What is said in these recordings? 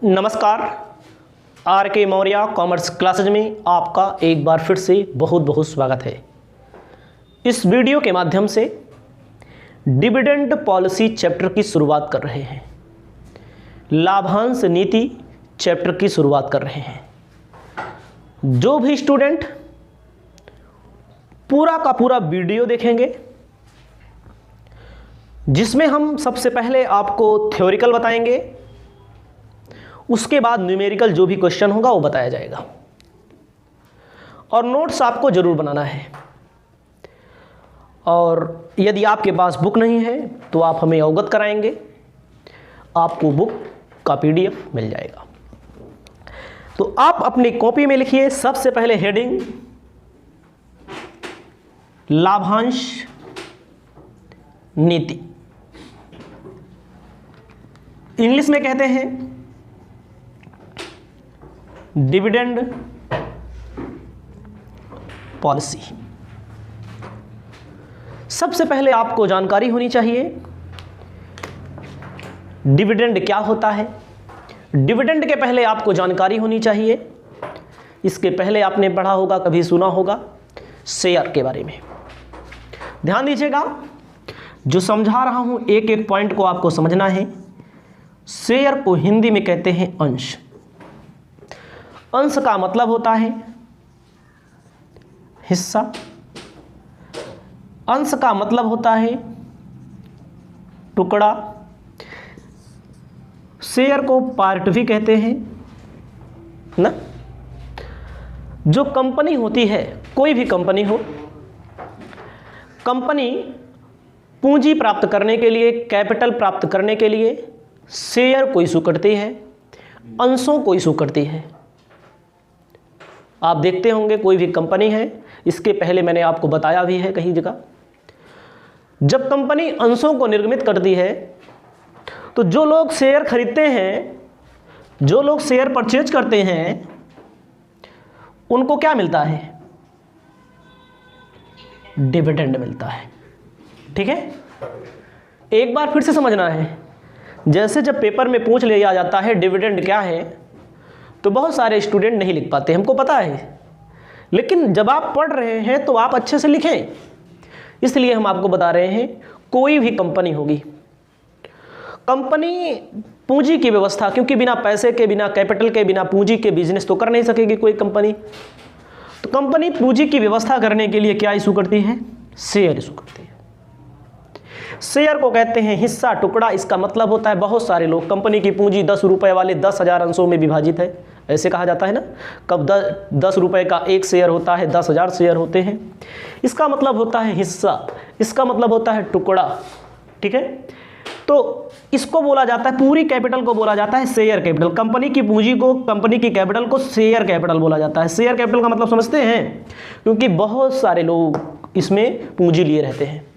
नमस्कार। आर के Maurya commerce classes में आपका एक बार फिर से बहुत बहुत स्वागत है। इस वीडियो के माध्यम से डिविडेंड पॉलिसी चैप्टर की शुरुआत कर रहे हैं, लाभांश नीति चैप्टर की शुरुआत कर रहे हैं। जो भी स्टूडेंट पूरा का पूरा वीडियो देखेंगे, जिसमें हम सबसे पहले आपको थ्योरिकल बताएंगे, उसके बाद न्यूमेरिकल जो भी क्वेश्चन होगा वो बताया जाएगा, और नोट्स आपको जरूर बनाना है। और यदि आपके पास बुक नहीं है तो आप हमें अवगत कराएंगे, आपको बुक का पीडीएफ मिल जाएगा। तो आप अपनी कॉपी में लिखिए सबसे पहले हेडिंग लाभांश नीति, इंग्लिश में कहते हैं डिविडेंड पॉलिसी। सबसे पहले आपको जानकारी होनी चाहिए डिविडेंड क्या होता है। डिविडेंड के पहले आपको जानकारी होनी चाहिए, इसके पहले आपने पढ़ा होगा, कभी सुना होगा शेयर के बारे में। ध्यान दीजिएगा, जो समझा रहा हूं एक एक पॉइंट को आपको समझना है। शेयर को हिंदी में कहते हैं अंश। अंश का मतलब होता है हिस्सा, अंश का मतलब होता है टुकड़ा। शेयर को पार्ट भी कहते हैं ना। जो कंपनी होती है, कोई भी कंपनी हो, कंपनी पूंजी प्राप्त करने के लिए, कैपिटल प्राप्त करने के लिए शेयर को इशू करती है, अंशों को इशू करती है। आप देखते होंगे कोई भी कंपनी है, इसके पहले मैंने आपको बताया भी है कहीं जगह, जब कंपनी अंशों को निर्गमित करती है तो जो लोग शेयर खरीदते हैं, जो लोग शेयर परचेज करते हैं, उनको क्या मिलता है? डिविडेंड मिलता है। ठीक है, एक बार फिर से समझना है। जैसे जब पेपर में पूछ लिया जाता है डिविडेंड क्या है, तो बहुत सारे स्टूडेंट नहीं लिख पाते, हमको पता है, लेकिन जब आप पढ़ रहे हैं तो आप अच्छे से लिखें। इसलिए हम आपको बता रहे हैं, कोई भी कंपनी होगी, कंपनी पूंजी की व्यवस्था, क्योंकि बिना पैसे के, बिना कैपिटल के, बिना पूंजी के बिजनेस तो कर नहीं सकेगी कोई कंपनी। तो कंपनी पूंजी की व्यवस्था करने के लिए क्या इशू करती है? शेयर इशू करती है। शेयर को कहते हैं हिस्सा, टुकड़ा। इसका मतलब होता है बहुत सारे लोग, कंपनी की पूंजी 10 रुपए वाले 10,000 अंशों में विभाजित है, ऐसे कहा जाता है ना। कब 10 रुपए का एक शेयर होता है, 10,000 शेयर होते हैं। इसका मतलब होता है हिस्सा, इसका मतलब होता है टुकड़ा। ठीक है, तो इसको बोला जाता है, पूरी कैपिटल को बोला जाता है शेयर कैपिटल। कंपनी की पूंजी को, कंपनी की कैपिटल को शेयर कैपिटल बोला जाता है। शेयर कैपिटल का मतलब समझते हैं, क्योंकि बहुत सारे लोग इसमें पूंजी लिए रहते हैं,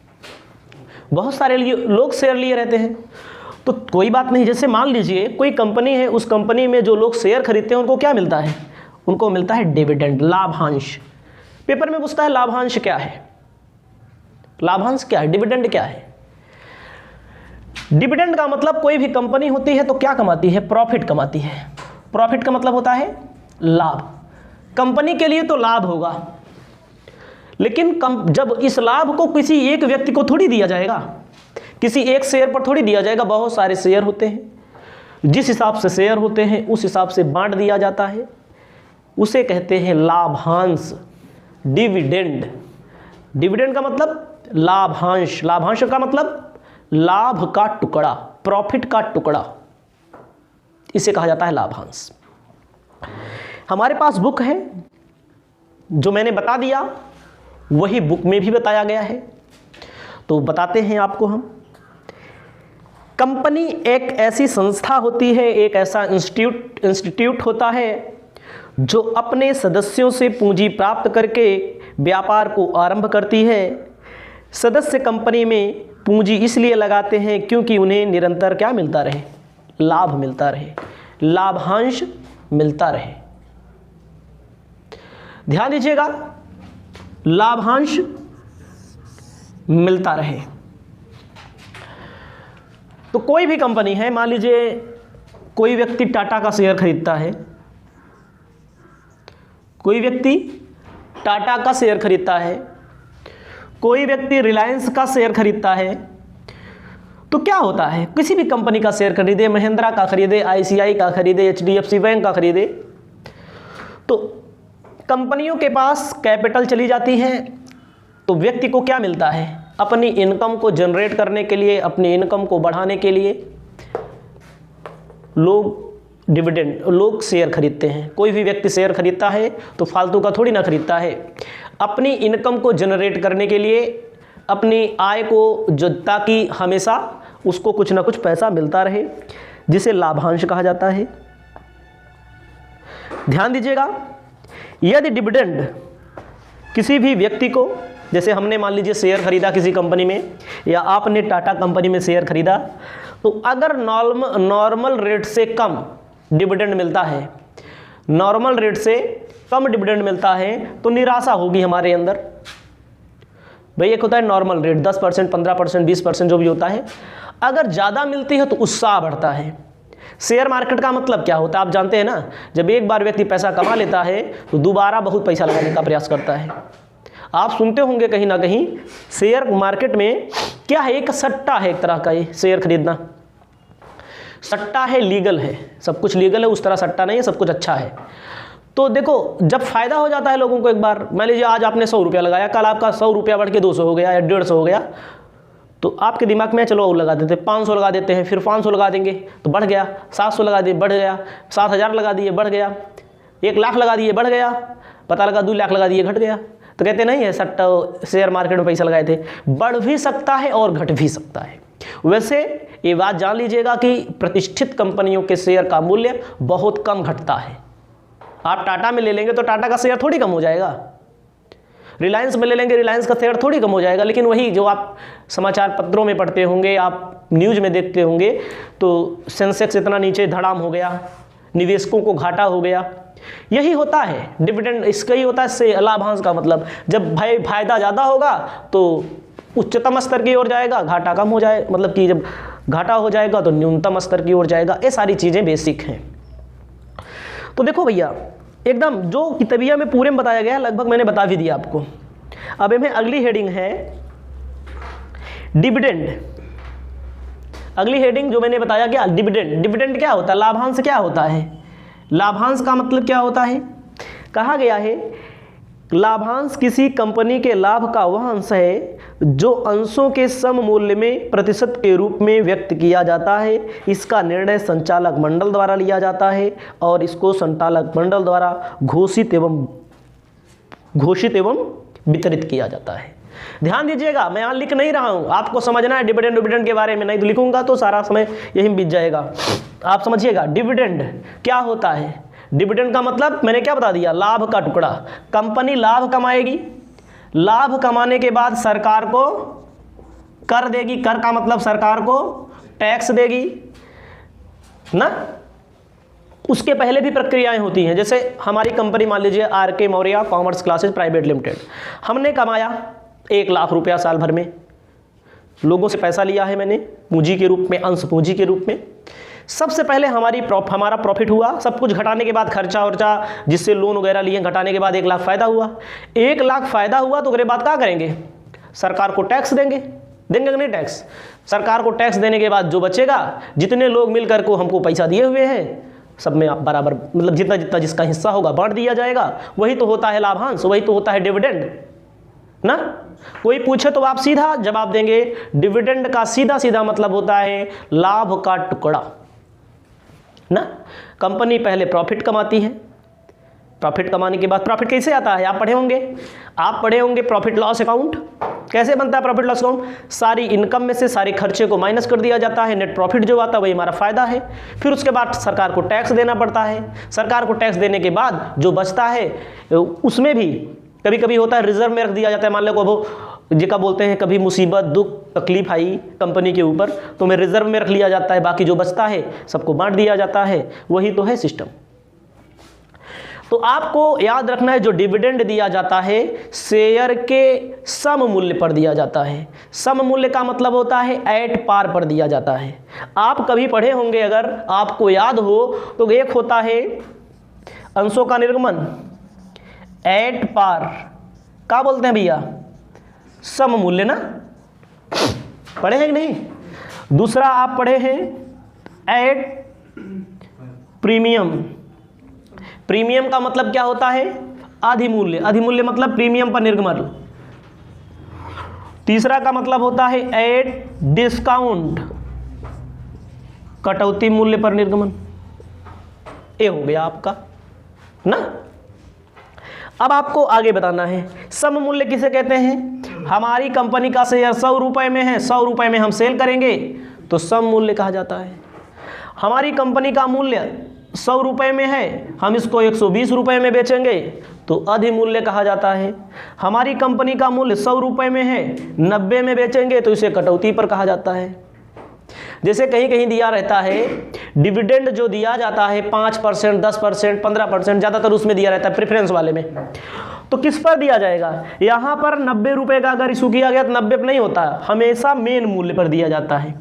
बहुत सारे लोग शेयर लिए रहते हैं। तो कोई बात नहीं, जैसे मान लीजिए कोई कंपनी है, उस कंपनी में जो लोग शेयर खरीदते हैं उनको क्या मिलता है? उनको मिलता है डिविडेंड, लाभांश। पेपर में पूछता है लाभांश क्या है, लाभांश क्या है, डिविडेंड क्या है। डिविडेंड का मतलब कोई भी कंपनी होती है तो क्या कमाती है? प्रॉफिट कमाती है। प्रॉफिट का मतलब होता है लाभ। कंपनी के लिए तो लाभ होगा, लेकिन जब इस लाभ को किसी एक व्यक्ति को थोड़ी दिया जाएगा, किसी एक शेयर पर थोड़ी दिया जाएगा। बहुत सारे शेयर होते हैं, जिस हिसाब से शेयर होते हैं उस हिसाब से बांट दिया जाता है, उसे कहते हैं लाभांश, डिविडेंड। डिविडेंड का मतलब लाभांश, लाभांश का मतलब लाभ का टुकड़ा, प्रॉफिट का टुकड़ा, इसे कहा जाता है लाभांश। हमारे पास बुक है, जो मैंने बता दिया वही बुक में भी बताया गया है, तो बताते हैं आपको हम। कंपनी एक ऐसी संस्था होती है, एक ऐसा इंस्टीट्यूट होता है जो अपने सदस्यों से पूंजी प्राप्त करके व्यापार को आरंभ करती है। सदस्य कंपनी में पूंजी इसलिए लगाते हैं क्योंकि उन्हें निरंतर क्या मिलता रहे? लाभ मिलता रहे, लाभांश मिलता रहे। ध्यान दीजिएगा, लाभांश मिलता रहे। तो कोई भी कंपनी है, मान लीजिए कोई व्यक्ति टाटा का शेयर खरीदता है, कोई व्यक्ति टाटा का शेयर खरीदता है, कोई व्यक्ति रिलायंस का शेयर खरीदता है, तो क्या होता है, किसी भी कंपनी का शेयर खरीदे, महिंद्रा का खरीदे, आईसीआई का खरीदे, एचडीएफसी बैंक का खरीदे, तो कंपनियों के पास कैपिटल चली जाती है, तो व्यक्ति को क्या मिलता है, अपनी इनकम को जनरेट करने के लिए, अपनी इनकम को बढ़ाने के लिए लोग शेयर खरीदते हैं। कोई भी व्यक्ति शेयर खरीदता है तो फालतू का थोड़ी ना खरीदता है, अपनी इनकम को जनरेट करने के लिए, अपनी आय को जो, ताकि हमेशा उसको कुछ ना कुछ पैसा मिलता रहे, जिसे लाभांश कहा जाता है। ध्यान दीजिएगा, यदि डिविडेंड किसी भी व्यक्ति को, जैसे हमने मान लीजिए शेयर खरीदा किसी कंपनी में, या आपने टाटा कंपनी में शेयर खरीदा, तो अगर नॉर्मल रेट से कम डिविडेंड मिलता है, नॉर्मल रेट से कम डिविडेंड मिलता है, तो निराशा होगी हमारे अंदर। भाई एक होता है नॉर्मल रेट 10%, 15%, 20% जो भी होता है, अगर ज़्यादा मिलती है तो उत्साह बढ़ता है। शेयर मार्केट का मतलब क्या होता है आप जानते हैं ना, जब एक बार व्यक्ति पैसा कमा लेता है तो दोबारा बहुत पैसा लगाने का प्रयास करता है। आप सुनते होंगे कहीं ना कहीं, शेयर मार्केट में क्या है, एक सट्टा है, एक तरह का ये शेयर खरीदना सट्टा है, लीगल है, सब कुछ लीगल है, उस तरह सट्टा नहीं है, सब कुछ अच्छा है। तो देखो, जब फायदा हो जाता है लोगों को, एक बार मान लीजिए आज आपने 100 रुपया लगाया, कल आपका 100 रुपया बढ़ के 200 हो गया या 150 हो गया, तो आपके दिमाग में चलो और लगा देते, 500 लगा देते हैं, फिर 500 लगा देंगे तो बढ़ गया, 700 लगा दिए बढ़ गया, 7000 लगा दिए बढ़ गया, 1 लाख लगा दिए बढ़ गया, पता लगा 2 लाख लगा दिए घट गया। तो कहते नहीं है सट्टा, शेयर मार्केट में पैसा लगाए थे, बढ़ भी सकता है और घट भी सकता है। वैसे ये बात जान लीजिएगा कि प्रतिष्ठित कंपनियों के शेयर का मूल्य बहुत कम घटता है। आप टाटा में ले लेंगे तो टाटा का शेयर थोड़ी कम हो जाएगा, रिलायंस में ले लेंगे रिलायंस का शेयर थोड़ी कम हो जाएगा, लेकिन वही जो आप समाचार पत्रों में पढ़ते होंगे, आप न्यूज़ में देखते होंगे, तो सेंसेक्स इतना नीचे धड़ाम हो गया, निवेशकों को घाटा हो गया। यही होता है डिविडेंड, इसका ही होता है से लाभांश का मतलब, जब भाई फायदा ज़्यादा होगा तो उच्चतम स्तर की ओर जाएगा, घाटा कम हो जाए, मतलब कि जब घाटा हो जाएगा तो न्यूनतम स्तर की ओर जाएगा। ये सारी चीज़ें बेसिक हैं। तो देखो भैया, एकदम जो किताबिया में पूरे में बताया गया लगभग मैंने बता भी दिया आपको। अब इनमें अगली हेडिंग है डिविडेंड। अगली हेडिंग जो मैंने बताया क्या, डिविडेंड। डिविडेंड क्या होता है, लाभांश क्या होता है, लाभांश का मतलब क्या होता है, कहा गया है लाभांश किसी कंपनी के लाभ का वह अंश है जो अंशों के सम मूल्य में प्रतिशत के रूप में व्यक्त किया जाता है। इसका निर्णय संचालक मंडल द्वारा लिया जाता है और इसको संचालक मंडल द्वारा घोषित एवं वितरित किया जाता है। ध्यान दीजिएगा, मैं यहाँ लिख नहीं रहा हूँ, आपको समझना है डिविडेंड के बारे में, नहीं तो लिखूंगा तो सारा समय यही बीत जाएगा। आप समझिएगा डिविडेंड क्या होता है। डिविडेंड का मतलब मैंने क्या बता दिया, लाभ का टुकड़ा। कंपनी लाभ कमाएगी, लाभ कमाने के बाद सरकार को कर देगी, कर का मतलब सरकार को टैक्स देगी ना। उसके पहले भी प्रक्रियाएं होती हैं, जैसे हमारी कंपनी मान लीजिए RK. Maurya commerce classes private limited, हमने कमाया 1 लाख रुपया साल भर में, लोगों से पैसा लिया है मैंने पूंजी के रूप में, अंश पूंजी के रूप में। सबसे पहले हमारा प्रॉफिट हुआ, सब कुछ घटाने के बाद खर्चा वर्चा जिससे लोन वगैरह लिए घटाने के बाद 1 लाख फायदा हुआ। 1 लाख फायदा हुआ तो उसके बाद क्या करेंगे, सरकार को टैक्स देंगे कि नहीं टैक्स। सरकार को टैक्स देने के बाद जो बचेगा, जितने लोग मिलकर को हमको पैसा दिए हुए हैं सब में आप बराबर, मतलब जितना जितना जिसका हिस्सा होगा बांट दिया जाएगा। वही तो होता है लाभांश, वही तो होता है डिविडेंड ना। कोई पूछे तो आप सीधा जवाब देंगे, डिविडेंड का सीधा सीधा मतलब होता है लाभ का टुकड़ा ना। कंपनी पहले प्रॉफिट कमाती है, प्रॉफिट कमाने के बाद प्रॉफिट कैसे आता है आप पढ़े होंगे प्रॉफिट लॉस अकाउंट। कैसे बनता है प्रॉफिट लॉस अकाउंट, सारी इनकम में से सारे खर्चे को माइनस कर दिया जाता है, नेट प्रॉफिट जो आता है वही हमारा फायदा है। फिर उसके बाद सरकार को टैक्स देना पड़ता है, सरकार को टैक्स देने के बाद जो बचता है उसमें भी कभी कभी होता है रिजर्व में रख दिया जाता है। मान लो वो जिसका बोलते हैं कभी मुसीबत दुख तकलीफ आई कंपनी के ऊपर तो मैं रिजर्व में रख लिया जाता है, बाकी जो बचता है सबको बांट दिया जाता है। वही तो है सिस्टम। तो आपको याद रखना है जो डिविडेंड दिया जाता है शेयर के सम मूल्य पर दिया जाता है। सम मूल्य का मतलब होता है एट पार पर दिया जाता है। आप कभी पढ़े होंगे, अगर आपको याद हो तो एक होता है अंशों का निर्गमन, एट पार क्या बोलते हैं भैया, सम मूल्य ना, पढ़े हैं कि नहीं। दूसरा आप पढ़े हैं एट प्रीमियम। प्रीमियम का मतलब क्या होता है, अधिमूल्य। अधिमूल्य मतलब प्रीमियम पर निर्गमन। तीसरा का मतलब होता है एट डिस्काउंट, कटौती मूल्य पर निर्गमन। ये हो गया आपका ना। अब आपको आगे बताना है सम मूल्य किसे कहते हैं। हमारी कंपनी का शेयर 100 रुपए में है, 100 रुपए में हम सेल करेंगे तो सम मूल्य कहा जाता है। हमारी कंपनी का मूल्य 100 रुपए में है, हम इसको 120 रुपए में बेचेंगे तो अधिमूल्य कहा जाता है। हमारी कंपनी का मूल्य 100 रुपए में है, 90 में बेचेंगे तो इसे कटौती पर कहा जाता है। जैसे कहीं कहीं दिया रहता है डिविडेंड जो दिया जाता है 5%, 10%, 15%, ज़्यादातर उसमें दिया रहता है प्रेफरेंस वाले में। तो किस पर दिया जाएगा, यहाँ पर 90 रुपए का अगर इशू किया गया तो 90 पर नहीं होता, हमेशा मेन मूल्य पर दिया जाता है।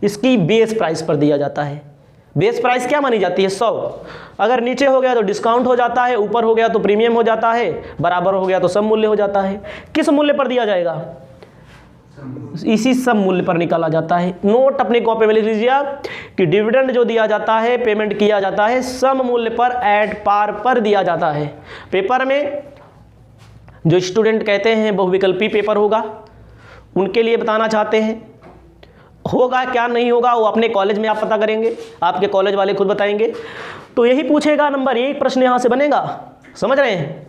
इसकी बेस प्राइस पर दिया जाता है। बेस प्राइस क्या मानी जाती है, 100। अगर नीचे हो गया तो डिस्काउंट हो जाता है, ऊपर हो गया तो प्रीमियम हो जाता है, बराबर हो गया तो सम मूल्य हो जाता है। किस मूल्य पर दिया जाएगा, इसी सम मूल्य पर निकाला जाता है। नोट अपनी कॉपी में लिख लीजिए आप कि डिविडेंड जो दिया जाता है, पेमेंट किया जाता है सम मूल्य पर एट पार पर दिया जाता है। पेपर में जो स्टूडेंट कहते हैं बहुविकल्पी पेपर होगा, उनके लिए बताना चाहते हैं, होगा क्या नहीं होगा वो अपने कॉलेज में आप पता करेंगे, आपके कॉलेज वाले खुद बताएंगे। तो यही पूछेगा, नंबर 1 प्रश्न यहां से बनेगा, समझ रहे हैं।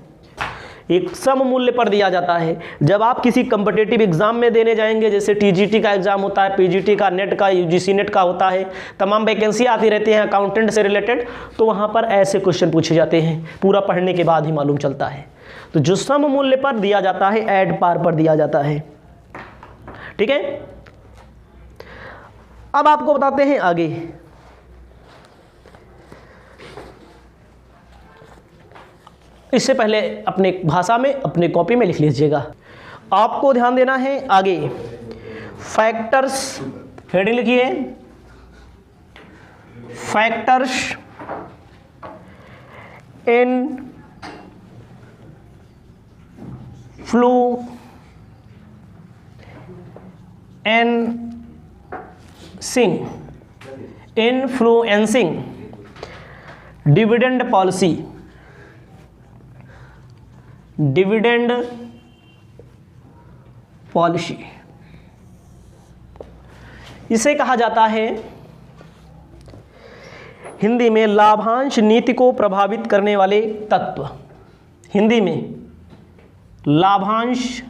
एक सम मूल्य पर दिया जाता है। जब आप किसी कॉम्पिटिटिव एग्जाम में देने जाएंगे, जैसे टीजीटी का एग्जाम होता है, पीजीटी का, नेट का, यूजीसी नेट का होता है, तमाम वैकेंसी आती रहती हैं अकाउंटेंट से रिलेटेड, तो वहां पर ऐसे क्वेश्चन पूछे जाते हैं, पूरा पढ़ने के बाद ही मालूम चलता है। तो जो सम मूल्य पर दिया जाता है एट पार पर दिया जाता है, ठीक है। अब आपको बताते हैं आगे, इससे पहले अपने भाषा में अपने कॉपी में लिख लीजिएगा। आपको ध्यान देना है आगे, फैक्टर्स, हेडिंग लिखिए, factors in influencing dividend policy. Dividend policy इसे कहा जाता है हिंदी में लाभांश नीति को प्रभावित करने वाले तत्व। हिंदी में लाभांश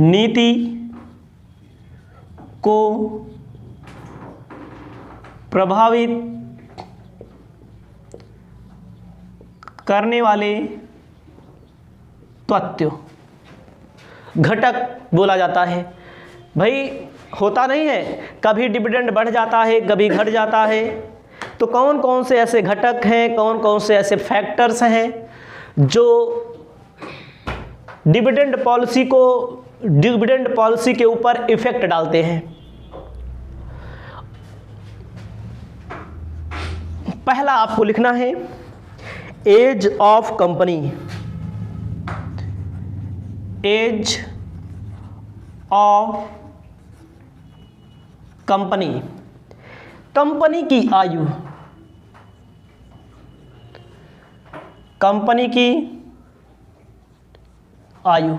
नीति को प्रभावित करने वाले तत्व, घटक बोला जाता है। भाई होता नहीं है, कभी डिविडेंड बढ़ जाता है, कभी घट जाता है, तो कौन कौन से ऐसे घटक हैं, कौन कौन से ऐसे फैक्टर्स हैं जो डिविडेंड पॉलिसी के ऊपर इफेक्ट डालते हैं। पहला आपको लिखना है age of company. Age of company, company की आयु, कंपनी की आयु,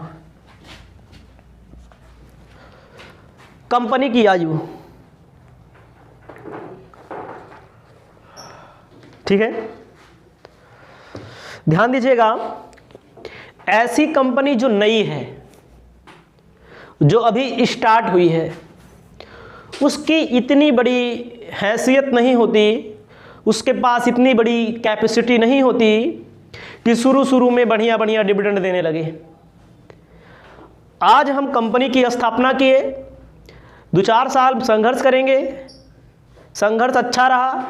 कंपनी की आयु, ठीक है। ध्यान दीजिएगा, ऐसी कंपनी जो नई है, जो अभी स्टार्ट हुई है, उसकी इतनी बड़ी हैसियत नहीं होती, उसके पास इतनी बड़ी कैपेसिटी नहीं होती कि शुरू में बढ़िया बढ़िया डिविडेंड देने लगे। आज हम कंपनी की स्थापना किए, 2-4 साल संघर्ष करेंगे, संघर्ष अच्छा रहा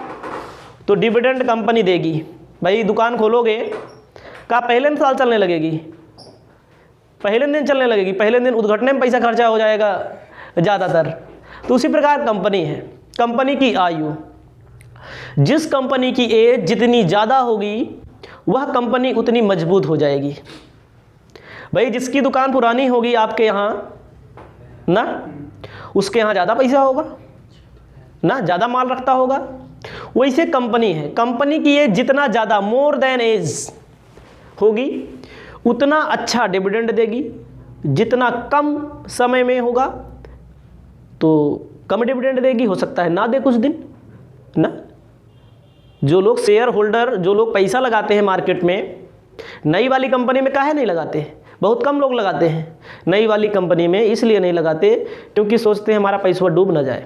तो डिविडेंड कंपनी देगी, भाई दुकान खोलोगे का पहले साल चलने लगेगी, पहले दिन चलने लगेगी, पहले दिन उद्घाटन में पैसा खर्चा हो जाएगा ज़्यादातर। तो उसी प्रकार कंपनी है, कंपनी की आयु, जिस कंपनी की एज जितनी ज़्यादा होगी वह कंपनी उतनी मजबूत हो जाएगी। भाई जिसकी दुकान पुरानी होगी आपके यहाँ ना, उसके यहाँ ज़्यादा पैसा होगा ना, ज़्यादा माल रखता होगा। वैसे कंपनी है, कंपनी की एज जितना ज़्यादा मोर देन एज होगी उतना अच्छा डिविडेंड देगी, जितना कम समय में होगा तो कम डिविडेंड देगी, हो सकता है ना दे कुछ दिन ना। जो लोग शेयर होल्डर, जो लोग पैसा लगाते हैं मार्केट में, नई वाली कंपनी में काहे नहीं लगाते, बहुत कम लोग लगाते हैं नई वाली कंपनी में, इसलिए नहीं लगाते क्योंकि सोचते हैं हमारा पैसा डूब ना जाए।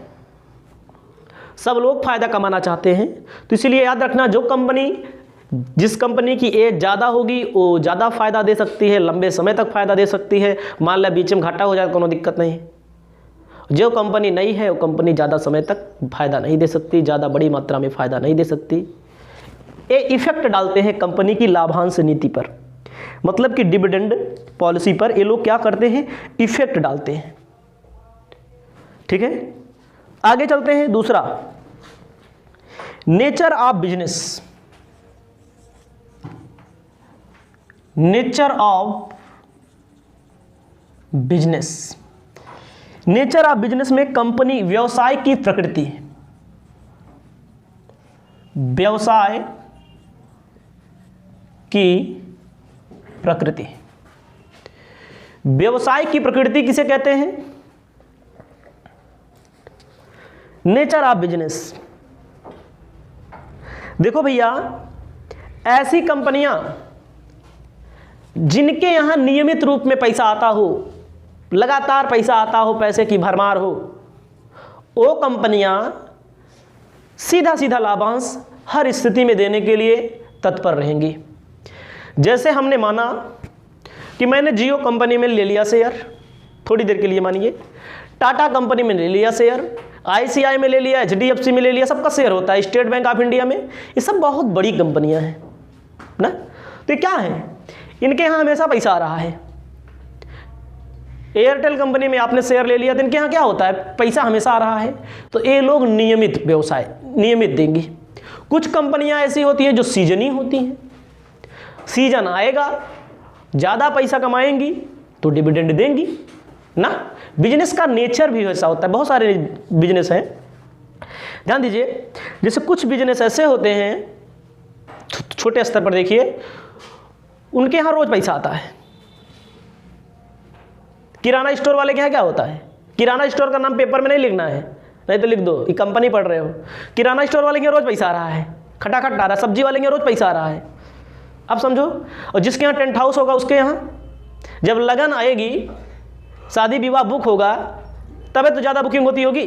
सब लोग फ़ायदा कमाना चाहते हैं, तो इसलिए याद रखना, जो कंपनी, जिस कंपनी की एज ज़्यादा होगी वो ज़्यादा फ़ायदा दे सकती है, लंबे समय तक फ़ायदा दे सकती है। मान लिया बीच में घाटा हो जाए तो कोई दिक्कत नहीं। जो कंपनी नई है वो कंपनी ज़्यादा समय तक फ़ायदा नहीं दे सकती, ज़्यादा बड़ी मात्रा में फ़ायदा नहीं दे सकती। ये इफेक्ट डालते हैं कंपनी की लाभांश नीति पर, मतलब कि डिविडेंड पॉलिसी पर ये लोग क्या करते हैं, इफेक्ट डालते हैं। ठीक है, आगे चलते हैं। दूसरा, nature of business, nature of business, nature of business में कंपनी, व्यवसाय की प्रकृति, व्यवसाय की प्रकृति, व्यवसाय की प्रकृति किसे कहते हैं, नेचर ऑफ बिजनेस। देखो भैया, ऐसी कंपनियां जिनके यहां नियमित रूप में पैसा आता हो, लगातार पैसा आता हो, पैसे की भरमार हो, वो कंपनियां सीधा सीधा लाभांश हर स्थिति में देने के लिए तत्पर रहेंगी। जैसे हमने माना कि मैंने जियो कंपनी में ले लिया शेयर, थोड़ी देर के लिए मानिए, टाटा कंपनी में ले लिया शेयर, आईसीआई में ले लिया, एचडीएफसी में ले लिया, सबका शेयर होता है, स्टेट बैंक ऑफ इंडिया में, ये सब बहुत बड़ी कंपनियां हैं ना। तो क्या है, इनके यहाँ हमेशा पैसा आ रहा है। एयरटेल कंपनी में आपने शेयर ले लिया तो इनके यहाँ क्या होता है, पैसा हमेशा आ रहा है, तो ये लोग नियमित व्यवसाय नियमित देंगी। कुछ कंपनियां ऐसी होती हैं जो सीजनी होती हैं, सीजन आएगा ज़्यादा पैसा कमाएंगी तो डिविडेंड देंगी ना। बिजनेस का नेचर भी वैसा होता है, बहुत सारे बिजनेस हैं, ध्यान दीजिए। जैसे कुछ बिजनेस ऐसे होते हैं, छोटे स्तर पर देखिए, उनके यहाँ रोज पैसा आता है। किराना स्टोर वाले के यहाँ क्या होता है, किराना स्टोर का नाम पेपर में नहीं लिखना है, नहीं तो लिख दो, ये कंपनी पढ़ रहे हो। किराना स्टोर वाले के यहाँ रोज पैसा आ रहा है, खटाखट आ रहा है, सब्जी वाले के यहाँ रोज पैसा आ रहा है, अब समझो। और जिसके यहाँ टेंट हाउस होगा उसके यहाँ जब लगन आएगी, शादी विवाह बुक होगा, तबे तो ज़्यादा बुकिंग होती होगी,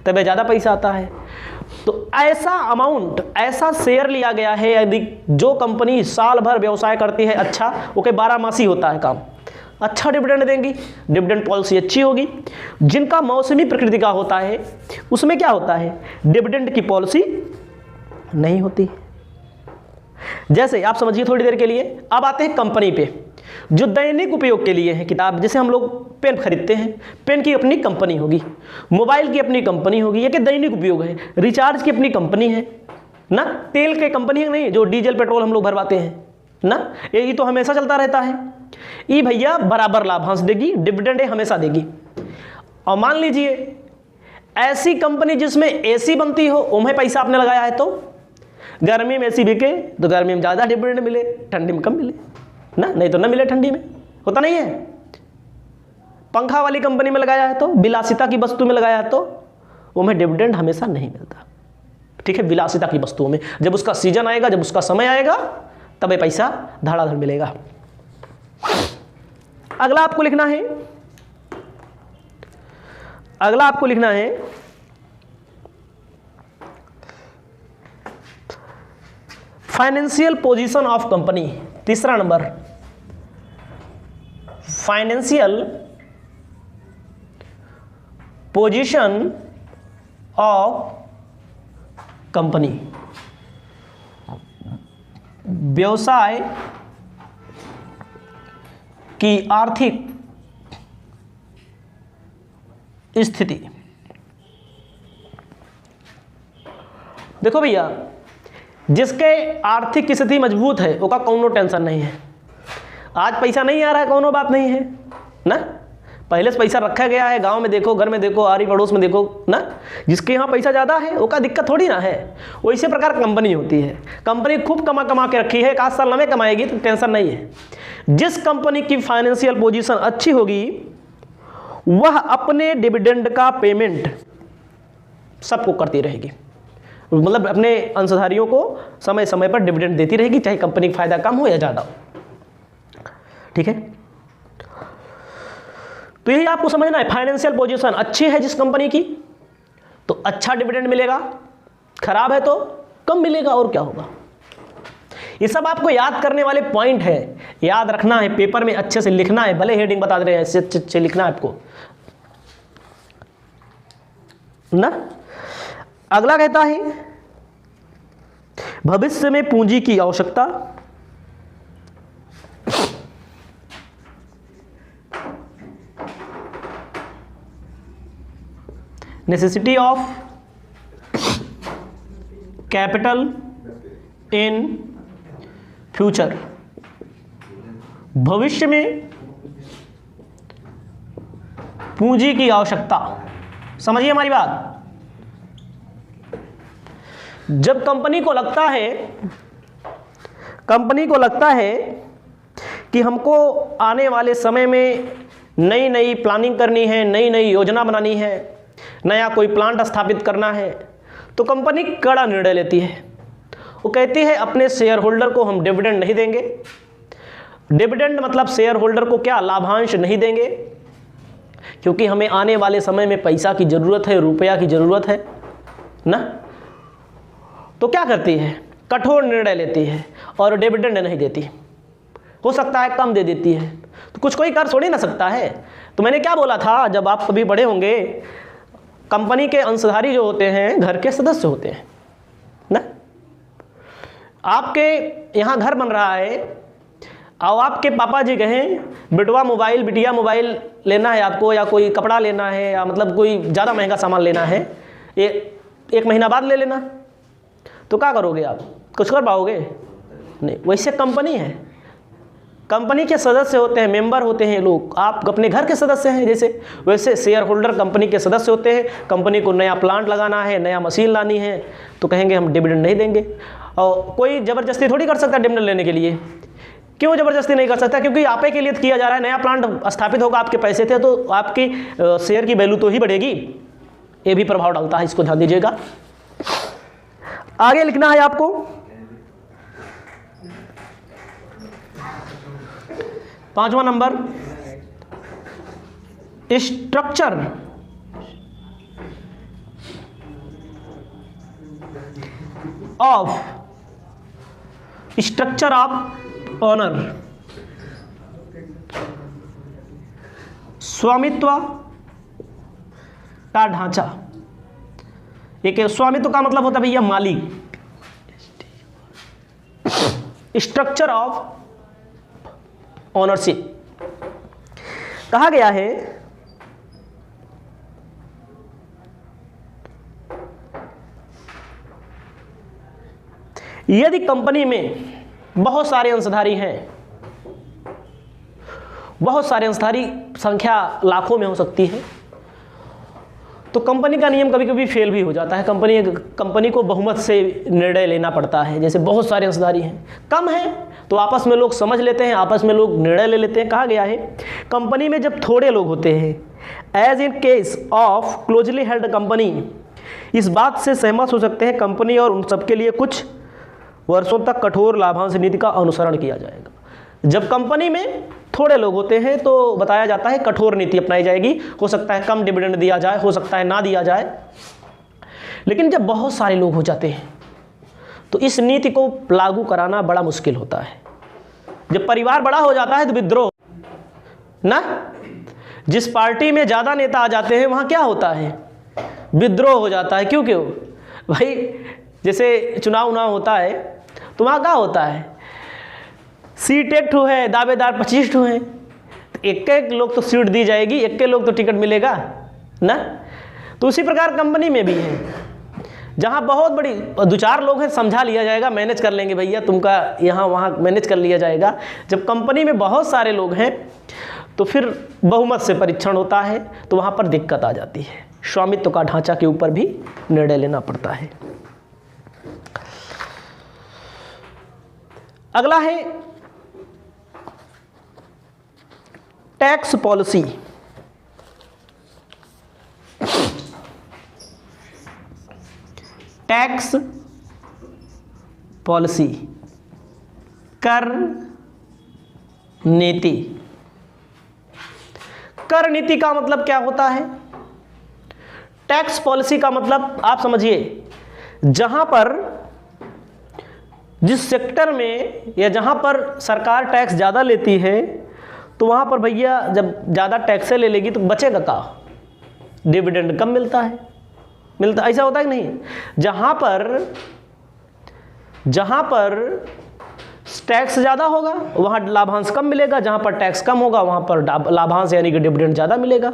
तबे ज़्यादा पैसा आता है। तो ऐसा अमाउंट, ऐसा शेयर लिया गया है, यदि जो कंपनी साल भर व्यवसाय करती है, अच्छा ओके, 12 मासी होता है काम, अच्छा डिविडेंड देंगी, डिविडेंड पॉलिसी अच्छी होगी। जिनका मौसमी प्रकृति का होता है उसमें क्या होता है, डिविडेंड की पॉलिसी नहीं होती। जैसे आप समझिए थोड़ी देर के लिए, अब आते हैं कंपनी पे, जो दैनिक उपयोग के लिए है किताब। जैसे हम लोग पेन खरीदते हैं, पेन की अपनी कंपनी होगी, मोबाइल की अपनी कंपनी होगी, ये कि दैनिक उपयोग है। रिचार्ज की अपनी कंपनी है ना, तेल की कंपनी है नहीं, जो डीजल पेट्रोल हम लोग भरवाते हैं ना, यही तो हमेशा चलता रहता है। ये भैया बराबर लाभांश देगी, डिविडेंड हमेशा देगी। और मान लीजिए ऐसी कंपनी जिसमें एसी बनती हो, उन्हें पैसा आपने लगाया है, तो गर्मी में एसी बिके तो गर्मी में ज़्यादा डिविडेंड मिले, ठंडी में कम मिले ना, नहीं तो ना मिले ठंडी में, होता नहीं है। पंखा वाली कंपनी में लगाया है तो, विलासिता की वस्तु में लगाया है तो उन्हें डिविडेंड हमेशा नहीं मिलता। ठीक है, विलासिता की वस्तुओं में जब उसका सीजन आएगा, जब उसका समय आएगा, तब पैसा धड़ाधड़ मिलेगा। अगला आपको लिखना है, अगला आपको लिखना है फाइनेंशियल पोजीशन ऑफ कंपनी। तीसरा number, financial position of company. व्यवसाय की आर्थिक स्थिति। देखो भैया, जिसके आर्थिक स्थिति मजबूत है उसका कोनो टेंशन नहीं है। आज पैसा नहीं आ रहा है, कोनो बात नहीं है ना, पहले से पैसा रखा गया है। गांव में देखो, घर में देखो, आरी पड़ोस में देखो ना, जिसके यहाँ पैसा ज़्यादा है उसका दिक्कत थोड़ी ना है। वैसे प्रकार कंपनी होती है, कंपनी खूब कमा के रखी है, 1 साल में कमाएगी तो टेंशन नहीं है। जिस कंपनी की फाइनेंशियल पोजीशन अच्छी होगी वह अपने डिविडेंड का पेमेंट सबको करती रहेगी, मतलब अपने अंशधारियों को समय समय पर डिविडेंड देती रहेगी, चाहे कंपनी का फायदा कम हो या ज़्यादा हो। ठीक है, तो यही आपको समझना है। फाइनेंशियल पोजीशन अच्छी है जिस कंपनी की तो अच्छा डिविडेंड मिलेगा, खराब है तो कम मिलेगा, और क्या होगा। ये सब आपको याद करने वाले पॉइंट है, याद रखना है, पेपर में अच्छे से लिखना है, भले हेडिंग बता दे रहे हैं, अच्छे लिखना है आपको ना। अगला कहता है भविष्य में पूंजी की आवश्यकता। Necessity of capital in future. भविष्य में पूंजी की आवश्यकता, समझिए हमारी बात। जब कंपनी को लगता है कि हमको आने वाले समय में नई नई प्लानिंग करनी है, नई नई योजना बनानी है, नया कोई प्लांट स्थापित करना है, तो कंपनी कड़ा निर्णय लेती है। वो कहती है अपने शेयर होल्डर को हम डिविडेंड नहीं देंगे। डिविडेंड मतलब शेयर होल्डर को क्या, लाभांश नहीं देंगे, क्योंकि हमें आने वाले समय में पैसा की ज़रूरत है, रुपया की ज़रूरत है ना। तो क्या करती है, कठोर निर्णय लेती है और डिविडेंड नहीं देती। हो सकता है कम दे देती है, तो कुछ कोई कर थोड़ी ना सकता है। तो मैंने क्या बोला था, जब आप कभी बड़े होंगे, कंपनी के अंशधारी जो होते हैं घर के सदस्य होते हैं ना। आपके यहाँ घर बन रहा है और आपके पापा जी कहें बिटिया मोबाइल लेना है आपको, या कोई कपड़ा लेना है, या मतलब कोई ज़्यादा महंगा सामान लेना है, ये 1 महीना बाद ले लेना, तो क्या करोगे आप, कुछ कर पाओगे नहीं। वैसे कंपनी है, कंपनी के सदस्य होते हैं, मेंबर होते हैं लोग, आप अपने घर के सदस्य हैं जैसे, वैसे शेयर होल्डर कंपनी के सदस्य होते हैं। कंपनी को नया प्लांट लगाना है, नया मशीन लानी है, तो कहेंगे हम डिविडेंड नहीं देंगे। और कोई ज़बरदस्ती थोड़ी कर सकता है डिविडेंड लेने के लिए। क्यों ज़बरदस्ती नहीं कर सकता, क्योंकि आप ही के लिए किया जा रहा है। नया प्लांट स्थापित होगा, आपके पैसे थे तो आपकी शेयर की वैल्यू तो ही बढ़ेगी, ये भी प्रभाव डालता है, इसको ध्यान दीजिएगा। आगे लिखना है आपको, पांचवा नंबर, स्ट्रक्चर ऑफ ऑनर। स्वामित्व का ढांचा। एक स्वामित्व का मतलब होता है भैया मालिक। स्ट्रक्चर ऑफ ऑनरशिप कहा गया है यदि कंपनी में बहुत सारे अंशधारी हैं, बहुत सारे अंशधारी संख्या लाखों में हो सकती है, तो कंपनी का नियम कभी कभी फेल भी हो जाता है। कंपनी को बहुमत से निर्णय लेना पड़ता है। जैसे बहुत सारे अंशधारी हैं, कम हैं तो आपस में लोग समझ लेते हैं, आपस में लोग निर्णय ले लेते हैं। कहा गया है कंपनी में जब थोड़े लोग होते हैं, as in case of closely held company, इस बात से सहमत हो सकते हैं कंपनी और उन सबके लिए कुछ वर्षों तक कठोर लाभांश नीति का अनुसरण किया जाएगा। जब कंपनी में थोड़े लोग होते हैं तो बताया जाता है कठोर नीति अपनाई जाएगी। हो सकता है कम डिविडेंड दिया जाए, हो सकता है ना दिया जाए। लेकिन जब बहुत सारे लोग हो जाते हैं तो इस नीति को लागू कराना बड़ा मुश्किल होता है। जब परिवार बड़ा हो जाता है तो विद्रोह ना, जिस पार्टी में ज़्यादा नेता आ जाते हैं वहाँ क्या होता है, विद्रोह हो जाता है। क्यों भाई, जैसे चुनाव होता है तो वहाँ क्या होता है सीट ठो है, दावेदार 25 ठो हैं, तो एक लोग तो सीट दी जाएगी, एक लोग तो टिकट मिलेगा ना। तो उसी प्रकार कंपनी में भी है, जहाँ बहुत बड़ी 2-4 लोग हैं समझा लिया जाएगा, मैनेज कर लेंगे भैया, तुमका यहाँ वहाँ मैनेज कर लिया जाएगा। जब कंपनी में बहुत सारे लोग हैं तो फिर बहुमत से परीक्षण होता है, तो वहाँ पर दिक्कत आ जाती है, स्वामित्व का ढांचा के ऊपर भी निर्णय लेना पड़ता है। अगला है टैक्स पॉलिसी। टैक्स पॉलिसी, कर नीति। कर नीति का मतलब क्या होता है? टैक्स पॉलिसी का मतलब आप समझिए, जहां पर जिस सेक्टर में या जहां पर सरकार टैक्स ज़्यादा लेती है, तो वहां पर भैया जब ज़्यादा टैक्सें ले लेगी तो बचेगा का? डिविडेंड कम मिलता है, ऐसा होता है कि नहीं? जहां पर टैक्स ज़्यादा होगा वहां लाभांश कम मिलेगा, जहां पर टैक्स कम होगा वहां पर लाभांश यानी कि डिविडेंड ज़्यादा मिलेगा।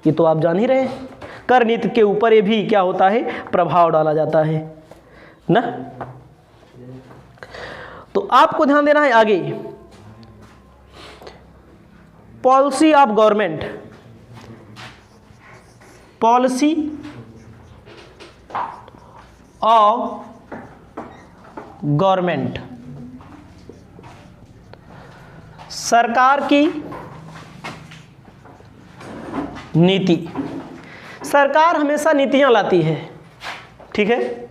ये तो आप जान ही रहे हैं। कर नीति के ऊपर ये भी क्या होता है? प्रभाव डाला जाता है ना। तो आपको ध्यान देना है आगे, policy of government. Policy of government, सरकार की नीति। सरकार हमेशा नीतियां लाती है, ठीक है।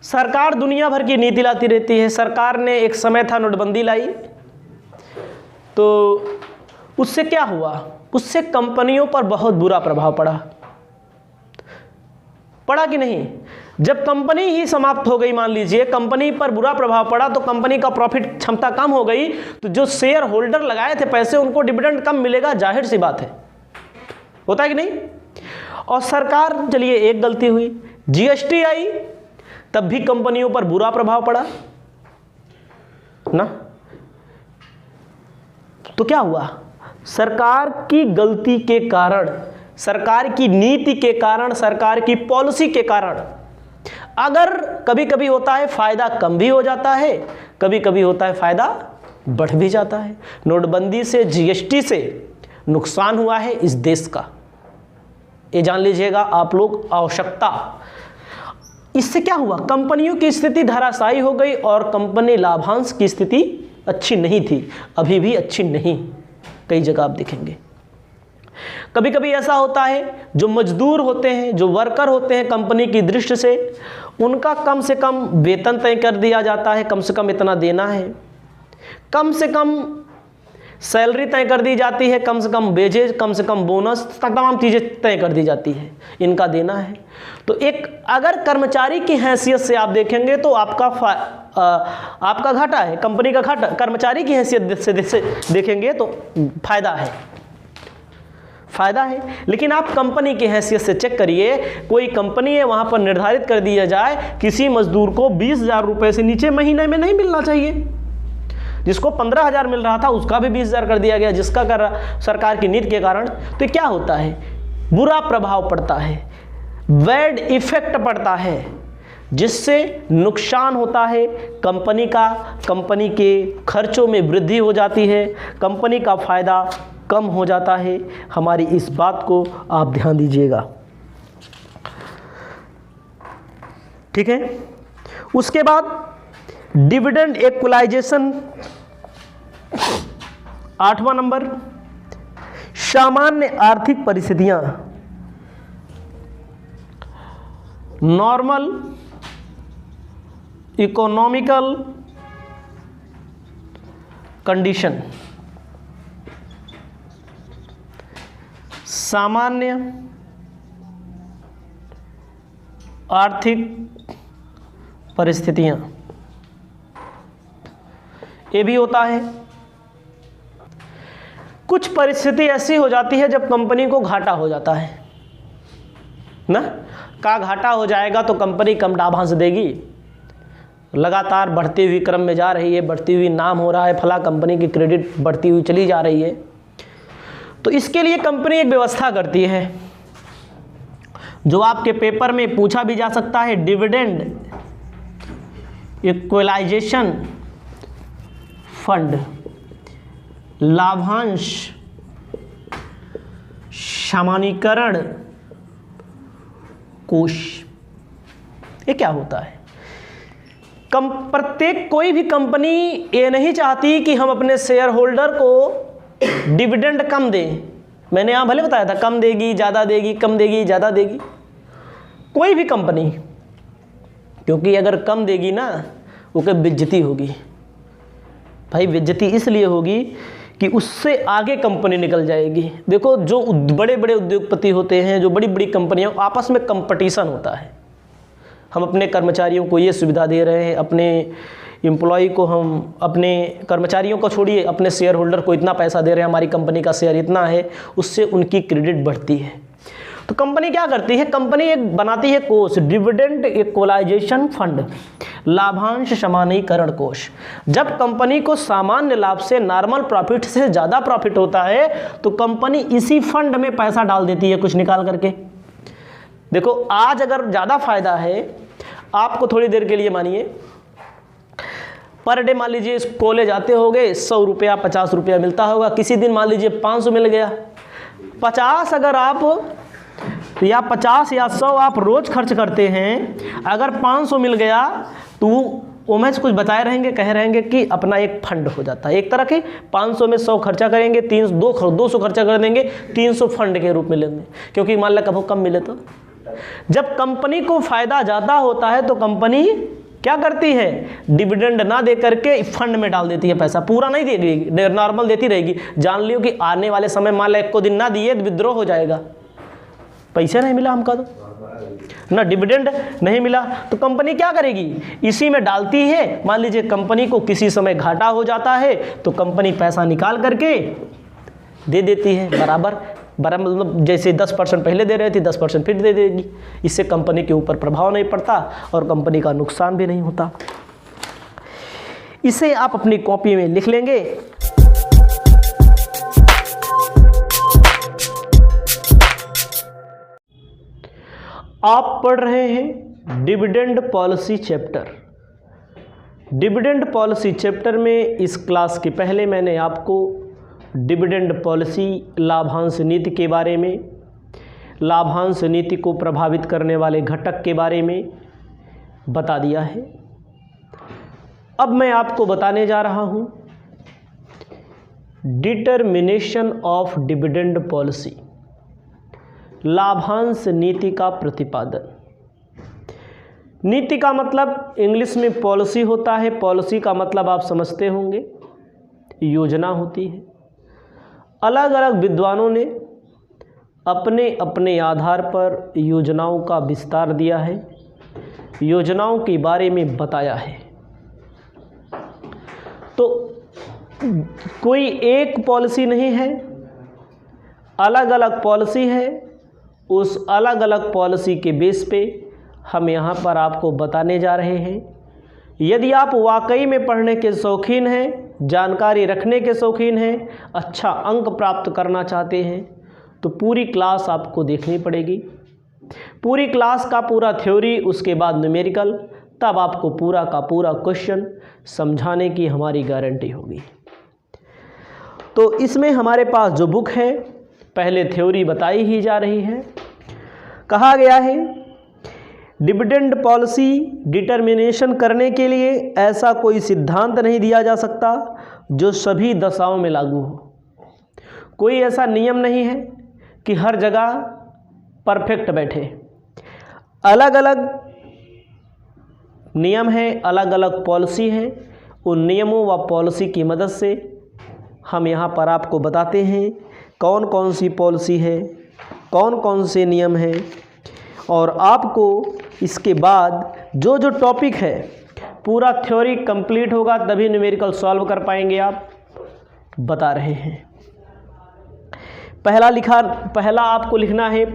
सरकार दुनिया भर की नीति लाती रहती है। सरकार ने एक समय था नोटबंदी लाई, तो उससे क्या हुआ? उससे कंपनियों पर बहुत बुरा प्रभाव पड़ा कि नहीं? जब कंपनी ही समाप्त हो गई, मान लीजिए कंपनी पर बुरा प्रभाव पड़ा, तो कंपनी का प्रॉफिट क्षमता कम हो गई, तो जो शेयर होल्डर लगाए थे पैसे, उनको डिविडेंड कम मिलेगा, जाहिर सी बात है, होता है कि नहीं? और सरकार, चलिए एक गलती हुई, जीएसटी आई, तब भी कंपनियों पर बुरा प्रभाव पड़ा ना। तो क्या हुआ? सरकार की गलती के कारण, सरकार की नीति के कारण, सरकार की पॉलिसी के कारण, अगर कभी कभी होता है फायदा कम भी हो जाता है, कभी कभी होता है फायदा बढ़ भी जाता है। नोटबंदी से, जीएसटी से नुकसान हुआ है इस देश का, ये जान लीजिएगा आप लोग। आवश्यकता, इससे क्या हुआ? कंपनियों की स्थिति धराशायी हो गई और कंपनी लाभांश की स्थिति अच्छी नहीं थी, अभी भी अच्छी नहीं, कई जगह आप देखेंगे। कभी कभी ऐसा होता है, जो मजदूर होते हैं, जो वर्कर होते हैं, कंपनी की दृष्टि से उनका कम से कम वेतन तय कर दिया जाता है, कम से कम इतना देना है, कम से कम सैलरी तय कर दी जाती है, कम से कम वेजेज, कम से कम बोनस, तमाम चीज़ें तय कर दी जाती है, इनका देना है। तो एक अगर कर्मचारी की हैसियत से आप देखेंगे तो आपका घाटा है, कंपनी का घाटा। कर्मचारी की हैसियत से देखेंगे तो फायदा है। लेकिन आप कंपनी की हैसियत से चेक करिए, कोई कंपनी है, वहाँ पर निर्धारित कर दिया जाए किसी मजदूर को 20,000 रुपये से नीचे महीने में नहीं मिलना चाहिए। जिसको 15,000 मिल रहा था उसका भी 20,000 कर दिया गया, जिसका कर सरकार की नीति के कारण। तो क्या होता है? बुरा प्रभाव पड़ता है, बैड इफेक्ट पड़ता है, जिससे नुकसान होता है कंपनी का, कंपनी के खर्चों में वृद्धि हो जाती है, कंपनी का फायदा कम हो जाता है। हमारी इस बात को आप ध्यान दीजिएगा, ठीक है। उसके बाद डिविडेंड इक्वलाइजेशन, 8वां नंबर, सामान्य आर्थिक परिस्थितियां, नॉर्मल इकोनॉमिकल कंडीशन, सामान्य आर्थिक परिस्थितियां, ये भी होता है। कुछ परिस्थिति ऐसी हो जाती है जब कंपनी को घाटा हो जाता है ना, का घाटा हो जाएगा तो कंपनी कम लाभांश देगी, लगातार बढ़ते हुए क्रम में जा रही है, बढ़ती हुई नाम हो रहा है, फला कंपनी की क्रेडिट बढ़ती हुई चली जा रही है। तो इसके लिए कंपनी एक व्यवस्था करती है जो आपके पेपर में पूछा भी जा सकता है, डिविडेंड इक्वलाइजेशन फंड, लाभांश सामान्यीकरण कोष। ये क्या होता है? प्रत्येक कोई भी कंपनी ये नहीं चाहती कि हम अपने शेयर होल्डर को डिविडेंड कम दें। मैंने यहाँ भले बताया था कम देगी, ज़्यादा देगी, कम देगी, ज़्यादा देगी, कोई भी कंपनी, क्योंकि अगर कम देगी ना वो क्या बेइज्जती होगी। भाई बेइज्जती इसलिए होगी कि उससे आगे कंपनी निकल जाएगी। देखो जो बड़े बड़े उद्योगपति होते हैं, जो बड़ी बड़ी कंपनियां, आपस में कंपटीशन होता है। हम अपने कर्मचारियों को ये सुविधा दे रहे हैं, अपने एम्प्लॉय को, हम अपने कर्मचारियों को छोड़िए, अपने शेयर होल्डर को इतना पैसा दे रहे हैं, हमारी कंपनी का शेयर इतना है, उससे उनकी क्रेडिट बढ़ती है। तो कंपनी क्या करती है? कंपनी एक बनाती है कोष, डिविडेंड इक्वलाइजेशन फंड, लाभांश सामान्यीकरण कोष। जब कंपनी को सामान्य लाभ से, नॉर्मल प्रॉफिट से ज़्यादा प्रॉफिट होता है तो कंपनी इसी फंड में पैसा डाल देती है कुछ निकाल करके। देखो आज अगर ज़्यादा फायदा है आपको, थोड़ी देर के लिए मानिए, पर डे मान लीजिए कॉलेज आते होगे 100 रुपया 50 रुपया मिलता होगा, किसी दिन मान लीजिए 500 मिल गया। 50 अगर आप या 50 या 100 आप रोज खर्च करते हैं, अगर 500 मिल गया तो उमें कुछ बताए रहेंगे, कह रहेंगे कि अपना एक फंड हो जाता है एक तरह के। 500 में 100 खर्चा करेंगे, 200 खर्चा कर देंगे, 300 फंड के रूप में लेंगे, क्योंकि मान लो कभी कम मिले तो। जब कंपनी को फायदा ज़्यादा होता है तो कंपनी क्या करती है? डिविडेंड ना दे करके फंड में डाल देती है पैसा, पूरा नहीं देगी, नॉर्मल देती रहेगी। जान लियो कि आने वाले समय मान लो 1 दिन ना दिए तो विद्रोह हो जाएगा, पैसा नहीं मिला हमका, तो ना डिविडेंड नहीं मिला, तो कंपनी क्या करेगी? इसी में डालती है। मान लीजिए कंपनी को किसी समय घाटा हो जाता है तो कंपनी पैसा निकाल करके दे देती है बराबर, मतलब जैसे 10% पहले दे रही थी 10% फिर दे देगी। इससे कंपनी के ऊपर प्रभाव नहीं पड़ता और कंपनी का नुकसान भी नहीं होता। इसे आप अपनी कॉपी में लिख लेंगे। आप पढ़ रहे हैं dividend policy chapter. Dividend policy chapter में इस क्लास के पहले मैंने आपको डिविडेंड पॉलिसी, लाभांश नीति के बारे में, लाभांश नीति को प्रभावित करने वाले घटक के बारे में बता दिया है। अब मैं आपको बताने जा रहा हूं डिटर्मिनेशन ऑफ डिविडेंड पॉलिसी, लाभांश नीति का प्रतिपादन। नीति का मतलब इंग्लिश में पॉलिसी होता है, पॉलिसी का मतलब आप समझते होंगे योजना होती है। अलग अलग विद्वानों ने अपने अपने आधार पर योजनाओं का विस्तार दिया है, योजनाओं के बारे में बताया है। तो कोई एक पॉलिसी नहीं है, अलग अलग पॉलिसी है। उस अलग अलग पॉलिसी के बेस पे हम यहाँ पर आपको बताने जा रहे हैं। यदि आप वाकई में पढ़ने के शौकीन हैं, जानकारी रखने के शौकीन हैं, अच्छा अंक प्राप्त करना चाहते हैं, तो पूरी क्लास आपको देखनी पड़ेगी। पूरी क्लास का पूरा थ्योरी, उसके बाद न्यूमेरिकल, तब आपको पूरा का पूरा क्वेश्चन समझाने की हमारी गारंटी होगी। तो इसमें हमारे पास जो बुक है, पहले थ्योरी बताई ही जा रही है। कहा गया है डिविडेंड पॉलिसी डिटर्मिनेशन करने के लिए ऐसा कोई सिद्धांत नहीं दिया जा सकता जो सभी दशाओं में लागू हो। कोई ऐसा नियम नहीं है कि हर जगह परफेक्ट बैठे। अलग अलग नियम हैं, अलग अलग पॉलिसी हैं। उन नियमों व पॉलिसी की मदद से हम यहाँ पर आपको बताते हैं कौन कौन सी पॉलिसी है, कौन कौन से नियम हैं, और आपको इसके बाद जो जो टॉपिक है पूरा थ्योरी कंप्लीट होगा तभी न्यूमेरिकल सॉल्व कर पाएंगे आप, बता रहे हैं। पहला आपको लिखना है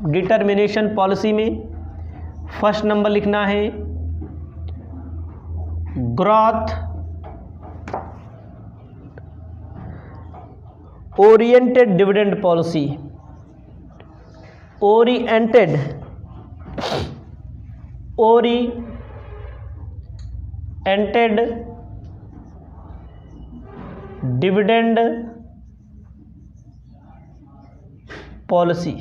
डिटर्मिनेशन पॉलिसी में, फर्स्ट नंबर लिखना है growth oriented dividend policy, oriented dividend policy.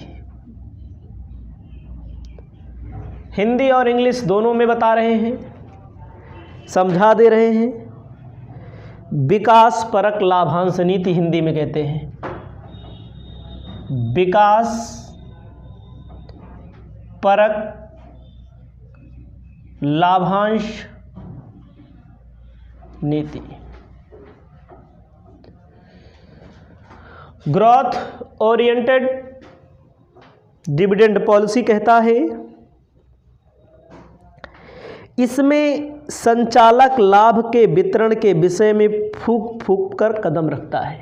Hindi और इंग्लिश दोनों में बता रहे हैं, समझा दे रहे हैं। विकास परक लाभांश नीति हिंदी में कहते हैं, विकास परक लाभांश नीति। ग्रोथ ओरिएंटेड डिविडेंड पॉलिसी कहता है इसमें संचालक लाभ के वितरण के विषय में फूंक फूंक कर कदम रखता है।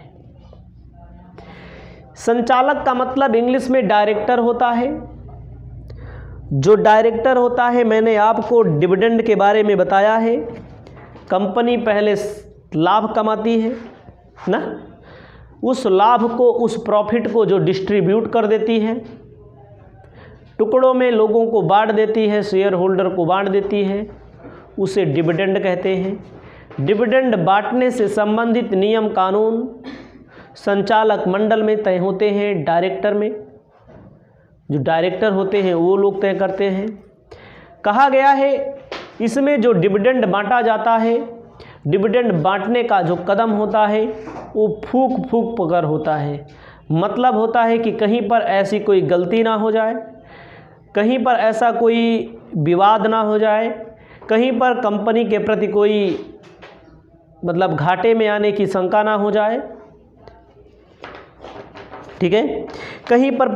संचालक का मतलब इंग्लिश में डायरेक्टर होता है। जो डायरेक्टर होता है, मैंने आपको डिविडेंड के बारे में बताया है, कंपनी पहले लाभ कमाती है ना, उस लाभ को, उस प्रॉफिट को जो डिस्ट्रीब्यूट कर देती है, टुकड़ों में लोगों को बांट देती है, शेयर होल्डर को बांट देती है, उसे डिविडेंड कहते हैं। डिविडेंड बांटने से संबंधित नियम कानून संचालक मंडल में तय होते हैं। डायरेक्टर में जो डायरेक्टर होते हैं वो लोग तय करते हैं। कहा गया है इसमें जो डिविडेंड बांटा जाता है, डिविडेंड बांटने का जो कदम होता है वो फूंक फूंक कर होता है। मतलब होता है कि कहीं पर ऐसी कोई गलती ना हो जाए, कहीं पर ऐसा कोई विवाद ना हो जाए, कहीं पर कंपनी के प्रति कोई मतलब घाटे में आने की शंका ना हो जाए। ठीक है, कहीं पर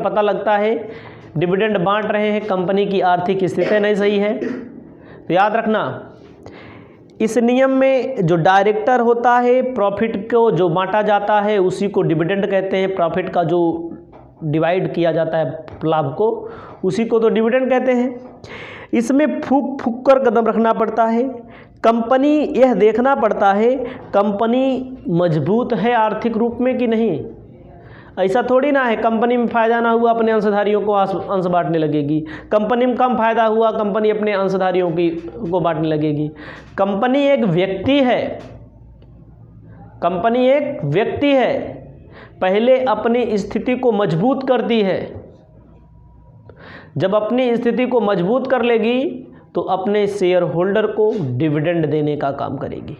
पता लगता है डिविडेंड बांट रहे हैं, कंपनी की आर्थिक स्थिति नहीं सही है, तो याद रखना इस नियम में जो डायरेक्टर होता है, प्रॉफिट को जो बांटा जाता है उसी को डिविडेंड कहते हैं। प्रॉफिट का जो डिवाइड किया जाता है लाभ को, उसी को तो डिविडेंड कहते हैं। इसमें फूंक फूंक कर कदम रखना पड़ता है। कंपनी यह देखना पड़ता है कंपनी मजबूत है आर्थिक रूप में कि नहीं। ऐसा थोड़ी ना है कंपनी में फ़ायदा ना हुआ अपने अंशधारियों को अंश बांटने लगेगी, कंपनी में कम फ़ायदा हुआ कंपनी अपने अंशधारियों को बांटने लगेगी। कंपनी एक व्यक्ति है, कंपनी एक व्यक्ति है, पहले अपनी स्थिति को मजबूत करती है। जब अपनी स्थिति को मजबूत कर लेगी तो अपने शेयर होल्डर को डिविडेंड देने का काम करेगी।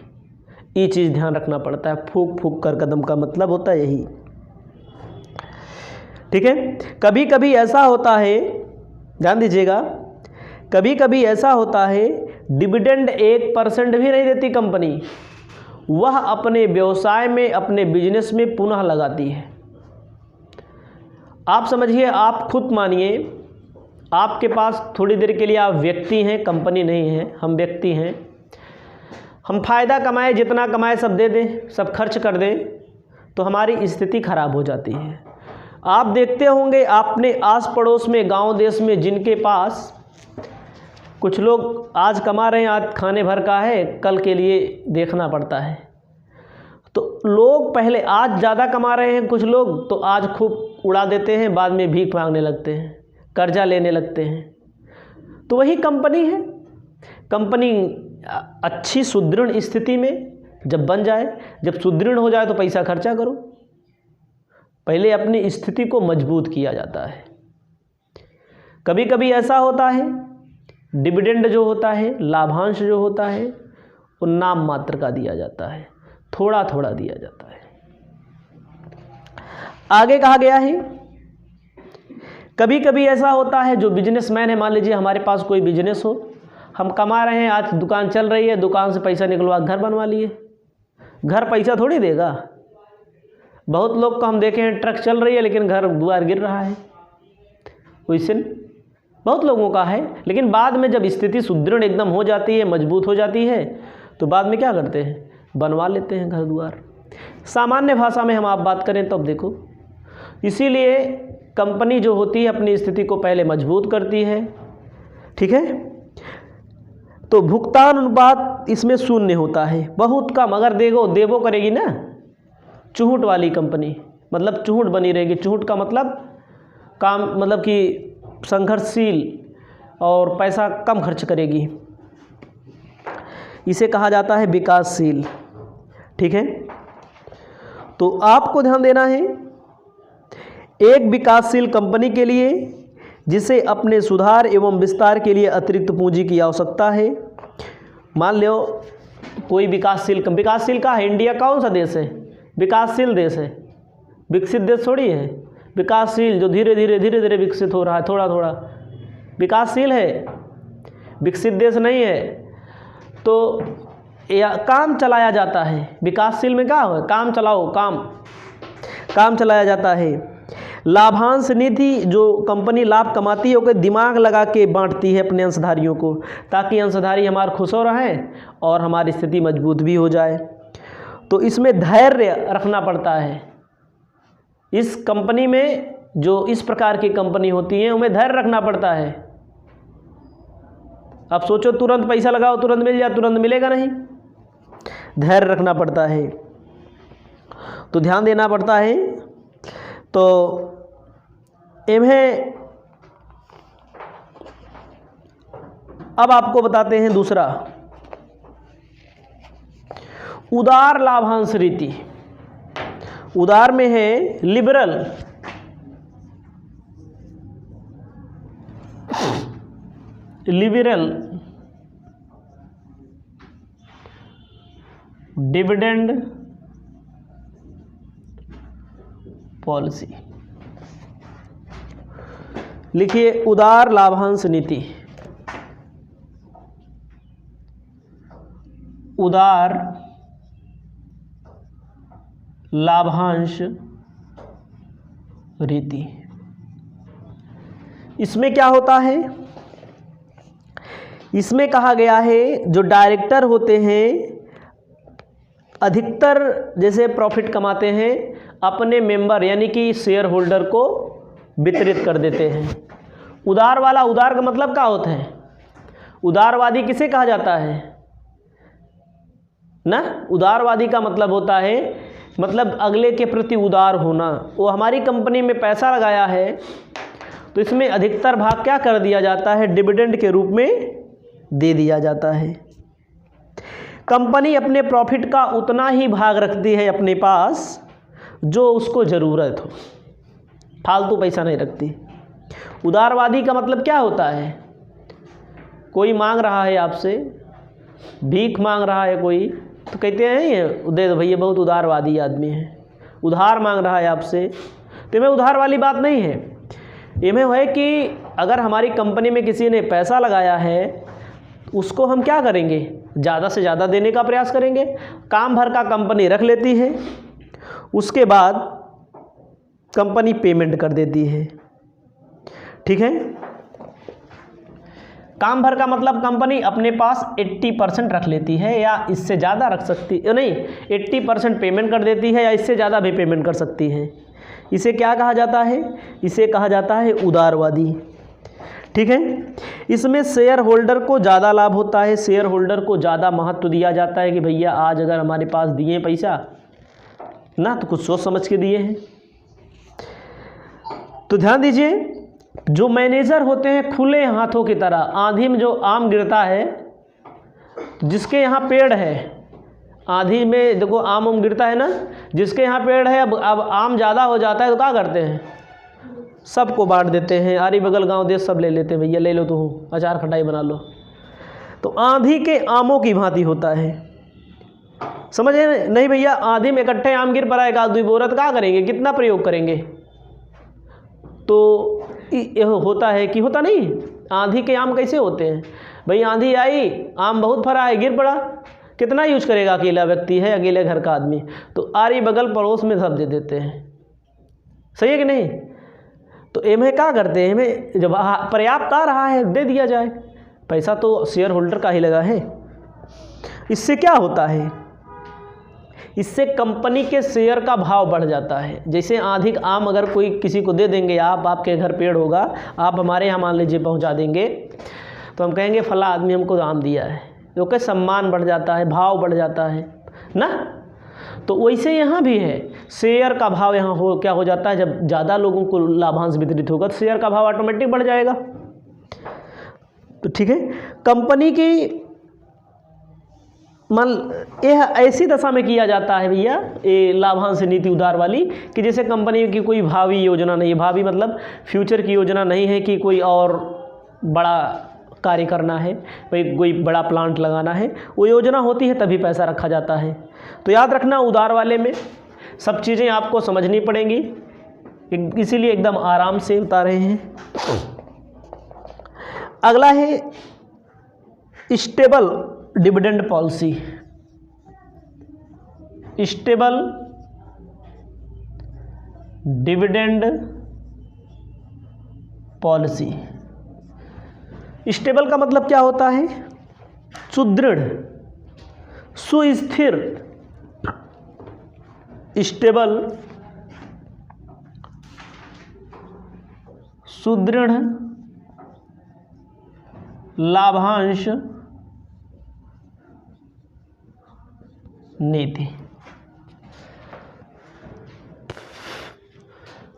ये चीज़ ध्यान रखना पड़ता है। फूंक फूंक कर कदम का मतलब होता है यही। ठीक है, कभी कभी ऐसा होता है, ध्यान दीजिएगा, कभी कभी ऐसा होता है डिविडेंड 1% भी नहीं देती कंपनी, वह अपने व्यवसाय में, अपने बिजनेस में पुनः लगाती है। आप समझिए, आप खुद मानिए आपके पास थोड़ी देर के लिए आप व्यक्ति हैं, कंपनी नहीं है, हम व्यक्ति हैं, हम फ़ायदा कमाए, जितना कमाए सब दे दें, सब खर्च कर दें, तो हमारी स्थिति खराब हो जाती है। आप देखते होंगे आपने आस पड़ोस में, गांव देश में, जिनके पास कुछ लोग आज कमा रहे हैं, आज खाने भर का है, कल के लिए देखना पड़ता है। तो लोग पहले आज ज़्यादा कमा रहे हैं कुछ लोग, तो आज खूब उड़ा देते हैं, बाद में भीख मांगने लगते हैं, कर्जा लेने लगते हैं। तो वही कंपनी है। कंपनी अच्छी सुदृढ़ स्थिति में जब बन जाए, जब सुदृढ़ हो जाए तो पैसा खर्चा करो। पहले अपनी स्थिति को मजबूत किया जाता है। कभी कभी ऐसा होता है डिविडेंड जो होता है, लाभांश जो होता है, वो नाम मात्र का दिया जाता है, थोड़ा थोड़ा दिया जाता है। आगे कहा गया है कभी कभी ऐसा होता है जो बिजनेसमैन है, मान लीजिए हमारे पास कोई बिजनेस हो, हम कमा रहे हैं, आज दुकान चल रही है, दुकान से पैसा निकलवा घर बनवा लिए। घर पैसा थोड़ी देगा। बहुत लोग को हम देखे हैं ट्रक चल रही है लेकिन घर द्वार गिर रहा है, वैसे बहुत लोगों का है। लेकिन बाद में जब स्थिति सुदृढ़ एकदम हो जाती है, मजबूत हो जाती है, तो बाद में क्या करते हैं, बनवा लेते हैं घर द्वार। सामान्य भाषा में हम आप बात करें तो अब देखो, इसीलिए कंपनी जो होती है अपनी स्थिति को पहले मजबूत करती है। ठीक है, तो भुगतान अनुपात इसमें 0 होता है, बहुत कम। अगर देवो करेगी ना चूहट वाली कंपनी, मतलब चूहट बनी रहेगी। चूहट का मतलब काम, मतलब कि संघर्षशील और पैसा कम खर्च करेगी, इसे कहा जाता है विकासशील। ठीक है, तो आपको ध्यान देना है, एक विकासशील कंपनी के लिए जिसे अपने सुधार एवं विस्तार के लिए अतिरिक्त पूंजी की आवश्यकता है। मान लो कोई विकासशील का है, इंडिया कौन सा देश है? विकासशील देश है, विकसित देश थोड़ी है। विकासशील जो धीरे धीरे विकसित हो रहा है, थोड़ा थोड़ा विकासशील है, विकसित देश नहीं है। तो या काम चलाया जाता है, विकासशील में क्या हो, काम चलाओ, काम चलाया जाता है। लाभांश नीति, जो कंपनी लाभ कमाती है वो दिमाग लगा के बांटती है अपने अंशधारियों को, ताकि अंशधारी हमारे खुश हो रहें और हमारी स्थिति मजबूत भी हो जाए। तो इसमें धैर्य रखना पड़ता है। इस कंपनी में जो इस प्रकार की कंपनी होती है उन्हें धैर्य रखना पड़ता है। अब सोचो तुरंत पैसा लगाओ तुरंत मिल जाए, तुरंत मिलेगा नहीं, धैर्य रखना पड़ता है, तो ध्यान देना पड़ता है। तो इन्हें अब आपको बताते हैं दूसरा, उदार लाभांश रीति। उदार में है लिबरल, डिविडेंड पॉलिसी। लिखिए उदार लाभांश नीति। उदार लाभांश रीति, इसमें क्या होता है? इसमें कहा गया है जो डायरेक्टर होते हैं अधिकतर जैसे प्रॉफिट कमाते हैं अपने मेंबर यानी कि शेयर होल्डर को वितरित कर देते हैं। उदार वाला, उदार का मतलब क्या होता है? उदारवादी किसे कहा जाता है ना? उदारवादी का मतलब होता है मतलब अगले के प्रति उदार होना। वो हमारी कंपनी में पैसा लगाया है तो इसमें अधिकतर भाग क्या कर दिया जाता है? डिविडेंड के रूप में दे दिया जाता है। कंपनी अपने प्रॉफिट का उतना ही भाग रखती है अपने पास जो उसको ज़रूरत हो, फालतू पैसा नहीं रखती। उदारवादी का मतलब क्या होता है? कोई मांग रहा है आपसे, भीख मांग रहा है कोई, तो कहते हैं ये दे दो भैया, बहुत उदारवादी आदमी है। उधार मांग रहा है आपसे, तो इनमें उधार वाली बात नहीं है। इनमें है कि अगर हमारी कंपनी में किसी ने पैसा लगाया है उसको हम क्या करेंगे? ज़्यादा से ज़्यादा देने का प्रयास करेंगे। काम भर का कंपनी रख लेती है, उसके बाद कंपनी पेमेंट कर देती है। ठीक है, काम भर का मतलब कंपनी अपने पास 80% रख लेती है या इससे ज़्यादा रख सकती नहीं, 80% पेमेंट कर देती है या इससे ज़्यादा भी पेमेंट कर सकती है। इसे क्या कहा जाता है? इसे कहा जाता है उदारवादी। ठीक है, इसमें शेयर होल्डर को ज़्यादा लाभ होता है, शेयर होल्डर को ज़्यादा महत्व दिया जाता है कि भैया आज अगर हमारे पास दिए पैसा ना तो कुछ सोच समझ के दिए हैं। तो ध्यान दीजिए, जो मैनेजर होते हैं खुले हाथों की तरह, आंधी में जो आम गिरता है, जिसके यहाँ पेड़ है, आंधी में देखो आम गिरता है ना, जिसके यहाँ पेड़ है अब आम ज़्यादा हो जाता है तो क्या करते हैं? सबको बांट देते हैं, आरी बगल गांव देश सब ले लेते हैं, भैया ले लो, तो अचार खटाई बना लो। तो आंधी के आमों की भांति होता है, समझे नहीं भैया? आंधी में इकट्ठे आम गिर पड़ा है, एक आदमी बोरत क्या करेंगे, कितना प्रयोग करेंगे? तो यह होता है कि होता नहीं, आंधी के आम कैसे होते हैं भाई? आंधी आई, आम बहुत फरा है, गिर पड़ा, कितना यूज करेगा? अकेला व्यक्ति है, अकेले घर का आदमी, तो आरी बगल पड़ोस में सब दे देते हैं। सही है कि नहीं? तो इन्हें क्या करते हैं, इन्हें जब पर्याप्त आ रहा है दे दिया जाए, पैसा तो शेयर होल्डर का ही लगा है। इससे क्या होता है? इससे कंपनी के शेयर का भाव बढ़ जाता है। जैसे अधिक आम अगर कोई किसी को दे देंगे, आप, आपके घर पेड़ होगा, आप हमारे यहाँ मान लीजिए पहुँचा देंगे, तो हम कहेंगे फला आदमी हमको दान दिया है, क्योंकि सम्मान बढ़ जाता है, भाव बढ़ जाता है ना। तो वैसे यहाँ भी है, शेयर का भाव यहाँ क्या हो जाता है, जब ज़्यादा लोगों को लाभांश वितरित होगा तो शेयर का भाव ऑटोमेटिक बढ़ जाएगा। तो ठीक है, कंपनी की यह ऐसी दशा में किया जाता है भैया ये लाभांश नीति उधार वाली, कि जैसे कंपनी की कोई भावी योजना नहीं है, भावी मतलब फ्यूचर की योजना नहीं है कि कोई और बड़ा कार्य करना है, कोई बड़ा प्लांट लगाना है, वो योजना होती है तभी पैसा रखा जाता है। तो याद रखना उधार वाले में सब चीज़ें आपको समझनी पड़ेंगी, इसीलिए एकदम आराम से उतारे हैं। अगला है stable dividend policy. Stable dividend policy. Stable का मतलब क्या होता है, सुदृढ़, सुस्थिर। स्टेबल सुदृढ़ लाभांश नीति।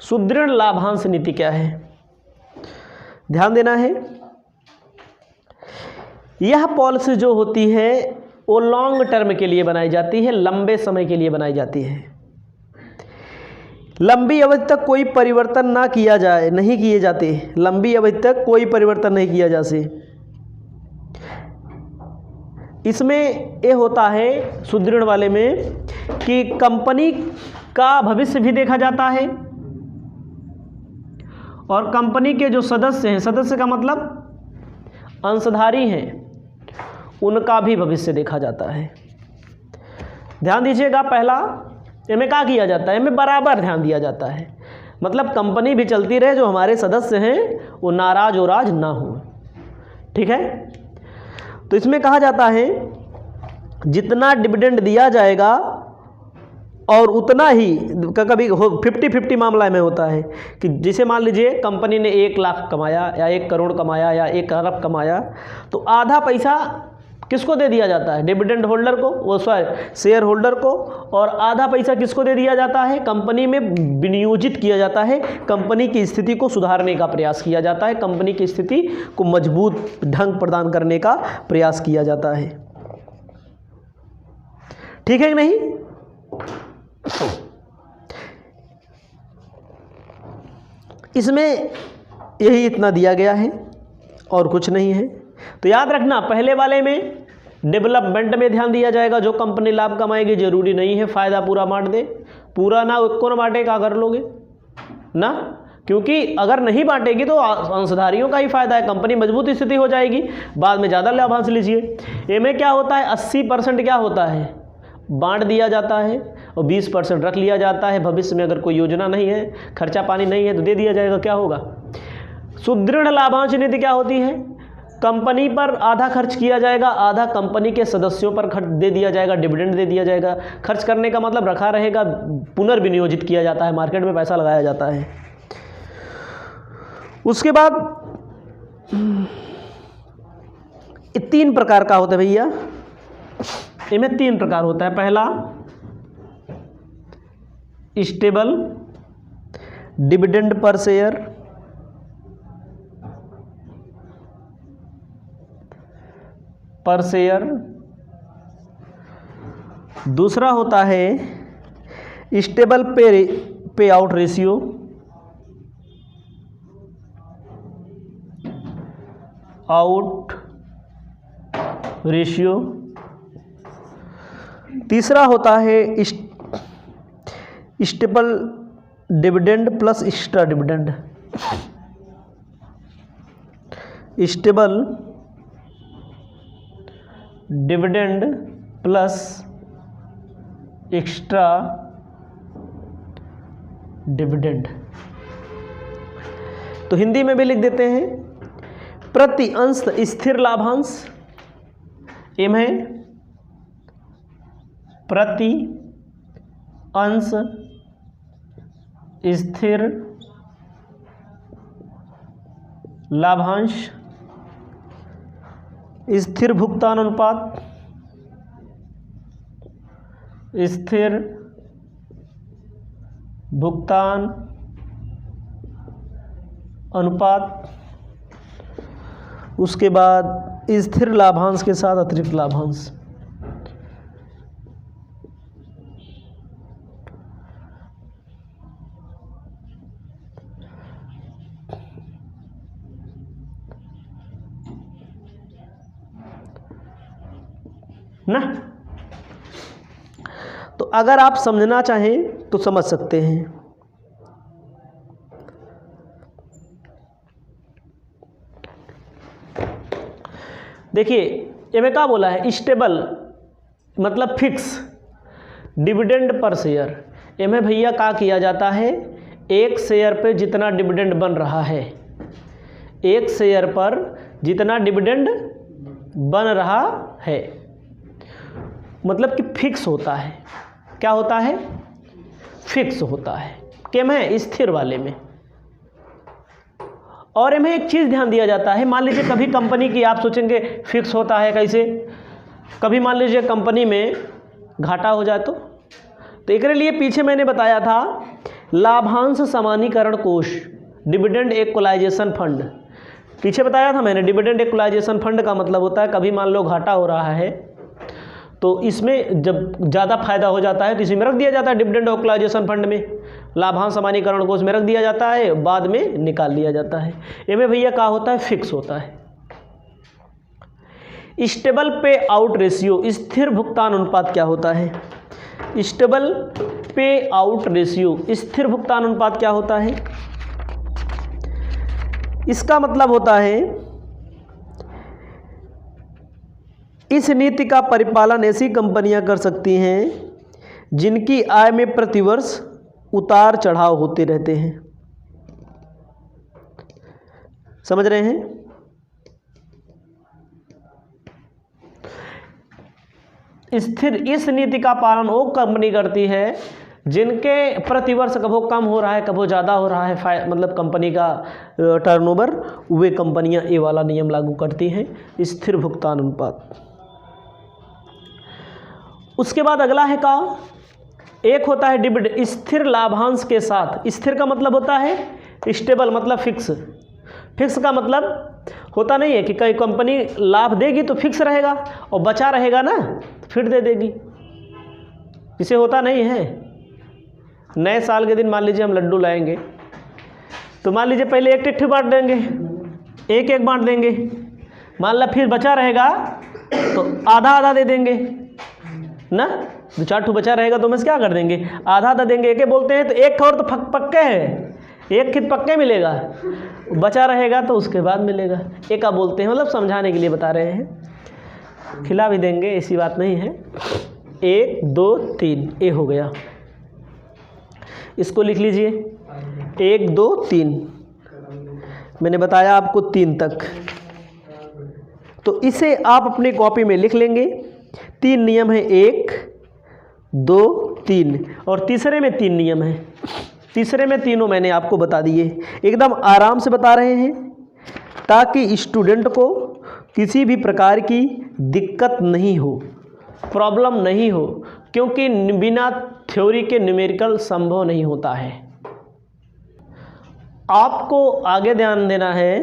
सुदृढ़ लाभांश नीति क्या है, ध्यान देना है। यह पॉलिसी जो होती है वो लॉन्ग टर्म के लिए बनाई जाती है, लंबे समय के लिए बनाई जाती है। लंबी अवधि तक कोई परिवर्तन ना किया जाए, नहीं किए जाते, लंबी अवधि तक कोई परिवर्तन नहीं किया जा सकता। इसमें ये होता है सुदृढ़ वाले में कि कंपनी का भविष्य भी देखा जाता है और कंपनी के जो सदस्य हैं, सदस्य का मतलब अंशधारी हैं, उनका भी भविष्य देखा जाता है। ध्यान दीजिएगा, पहला इनमें क्या किया जाता है, इनमें बराबर ध्यान दिया जाता है, मतलब कंपनी भी चलती रहे, जो हमारे सदस्य हैं वो नाराज ओराज ना हो। ठीक है, तो इसमें कहा जाता है जितना डिविडेंड दिया जाएगा और उतना ही, कभी 50-50 मामला में होता है कि जैसे मान लीजिए कंपनी ने 1 लाख कमाया या 1 करोड़ कमाया या 1 अरब कमाया, तो आधा पैसा किसको दे दिया जाता है, डिविडेंड होल्डर को, वो शेयर होल्डर को, और आधा पैसा किसको दे दिया जाता है, कंपनी में विनियोजित किया जाता है, कंपनी की स्थिति को सुधारने का प्रयास किया जाता है, कंपनी की स्थिति को मजबूत ढंग प्रदान करने का प्रयास किया जाता है। ठीक है कि नहीं। इसमें यही इतना दिया गया है और कुछ नहीं है। तो याद रखना, पहले वाले में डेवलपमेंट में ध्यान दिया जाएगा, जो कंपनी लाभ कमाएगी जरूरी नहीं है फायदा पूरा बांट दे, पूरा ना कौन बांटे, क्या कर लोगे ना, क्योंकि अगर नहीं बांटेगी तो अंशधारियों का ही फायदा है, कंपनी मजबूत स्थिति हो जाएगी, बाद में ज़्यादा लाभांश लीजिए। इनमें क्या होता है, 80% क्या होता है, बांट दिया जाता है और 20% रख लिया जाता है। भविष्य में अगर कोई योजना नहीं है, खर्चा पानी नहीं है तो दे दिया जाएगा। क्या होगा, सुदृढ़ लाभांश नीति क्या होती है, कंपनी पर आधा खर्च किया जाएगा, आधा कंपनी के सदस्यों पर खर्च दे दिया जाएगा, डिविडेंड दे दिया जाएगा। खर्च करने का मतलब रखा रहेगा, पुनर्विनियोजित किया जाता है, मार्केट में पैसा लगाया जाता है। उसके बाद 3 प्रकार का होता है भैया, इनमें 3 प्रकार होता है। पहला स्टेबल डिविडेंड पर शेयर, दूसरा होता है स्टेबल पे आउट रेशियो, तीसरा होता है stable dividend plus extra dividend, stable dividend plus extra dividend. तो हिंदी में भी लिख देते हैं प्रति अंश स्थिर लाभांश, एम है प्रति अंश स्थिर लाभांश, स्थिर भुगतान अनुपात, स्थिर भुगतान अनुपात, उसके बाद स्थिर लाभांश के साथ अतिरिक्त लाभांश। ना, तो अगर आप समझना चाहें तो समझ सकते हैं। देखिए इसमें क्या बोला है, स्टेबल मतलब फिक्स डिविडेंड पर शेयर। इसमें भैया क्या किया जाता है, एक शेयर पे जितना डिविडेंड बन रहा है, एक शेयर पर जितना डिविडेंड बन रहा है, मतलब कि फिक्स होता है। क्या होता है, फिक्स होता है। क्या में, स्थिर वाले में। और इनमें एक चीज़ ध्यान दिया जाता है, मान लीजिए कभी कंपनी की, आप सोचेंगे फिक्स होता है कैसे, कभी मान लीजिए कंपनी में घाटा हो जाए तो एक लिए पीछे मैंने बताया था लाभांश समानीकरण कोष, डिविडेंड इक्वलाइजेशन फंड। पीछे बताया था मैंने, डिविडेंड इक्वलाइजेशन फंड का मतलब होता है कभी मान लो घाटा हो रहा है तो इसमें जब ज़्यादा फायदा हो जाता है तो इसी में रख दिया जाता है, डिविडेंड इक्वलाइजेशन फंड में, लाभांश समानीकरण कोष में रख दिया जाता है, बाद में निकाल लिया जाता है। इसमें भैया क्या होता है, फिक्स होता है। स्टेबल पे आउट रेशियो, स्थिर भुगतान अनुपात क्या होता है, स्टेबल पे आउट रेशियो, स्थिर भुगतान अनुपात क्या होता है, इसका मतलब होता है इस नीति का परिपालन ऐसी कंपनियां कर सकती हैं जिनकी आय में प्रतिवर्ष उतार चढ़ाव होते रहते हैं। समझ रहे हैं, स्थिर, इस नीति का पालन वो कंपनी करती है जिनके प्रतिवर्ष कभो कम हो रहा है कभो ज़्यादा हो रहा है, मतलब कंपनी का टर्नओवर, वे कंपनियां ये वाला नियम लागू करती हैं, स्थिर भुगतान अनुपात। उसके बाद अगला है का, एक होता है डिविडेंड, स्थिर लाभांश के साथ। स्थिर का मतलब होता है स्टेबल, मतलब फिक्स। फिक्स का मतलब होता नहीं है कि कई कंपनी लाभ देगी तो फिक्स रहेगा और बचा रहेगा ना फिर दे देगी, इसे होता नहीं है। नए साल के दिन मान लीजिए हम लड्डू लाएंगे तो मान लीजिए पहले एक टिट्ठी बांट देंगे, एक एक बांट देंगे, मान ला फिर बचा रहेगा तो आधा आधा दे देंगे ना, 2-4 ठू बचा रहेगा तो हम क्या कर देंगे, आधा आधा देंगे। एक बोलते हैं तो एक और तो पक्के है, एक खित पक्के मिलेगा, बचा रहेगा तो उसके बाद मिलेगा, एक बोलते हैं, मतलब समझाने के लिए बता रहे हैं। खिला भी देंगे ऐसी बात नहीं है। 1 2 3 ए हो गया, इसको लिख लीजिए 1 2 3, मैंने बताया आपको 3 तक, तो इसे आप अपनी कॉपी में लिख लेंगे। 3 नियम है, 1 2 3, और तीसरे में 3 नियम है। तीसरे में तीनों मैंने आपको बता दिए, एकदम आराम से बता रहे हैं ताकि स्टूडेंट को किसी भी प्रकार की दिक्कत नहीं हो, प्रॉब्लम नहीं हो, क्योंकि बिना थ्योरी के न्यूमेरिकल संभव नहीं होता है। आपको आगे ध्यान देना है,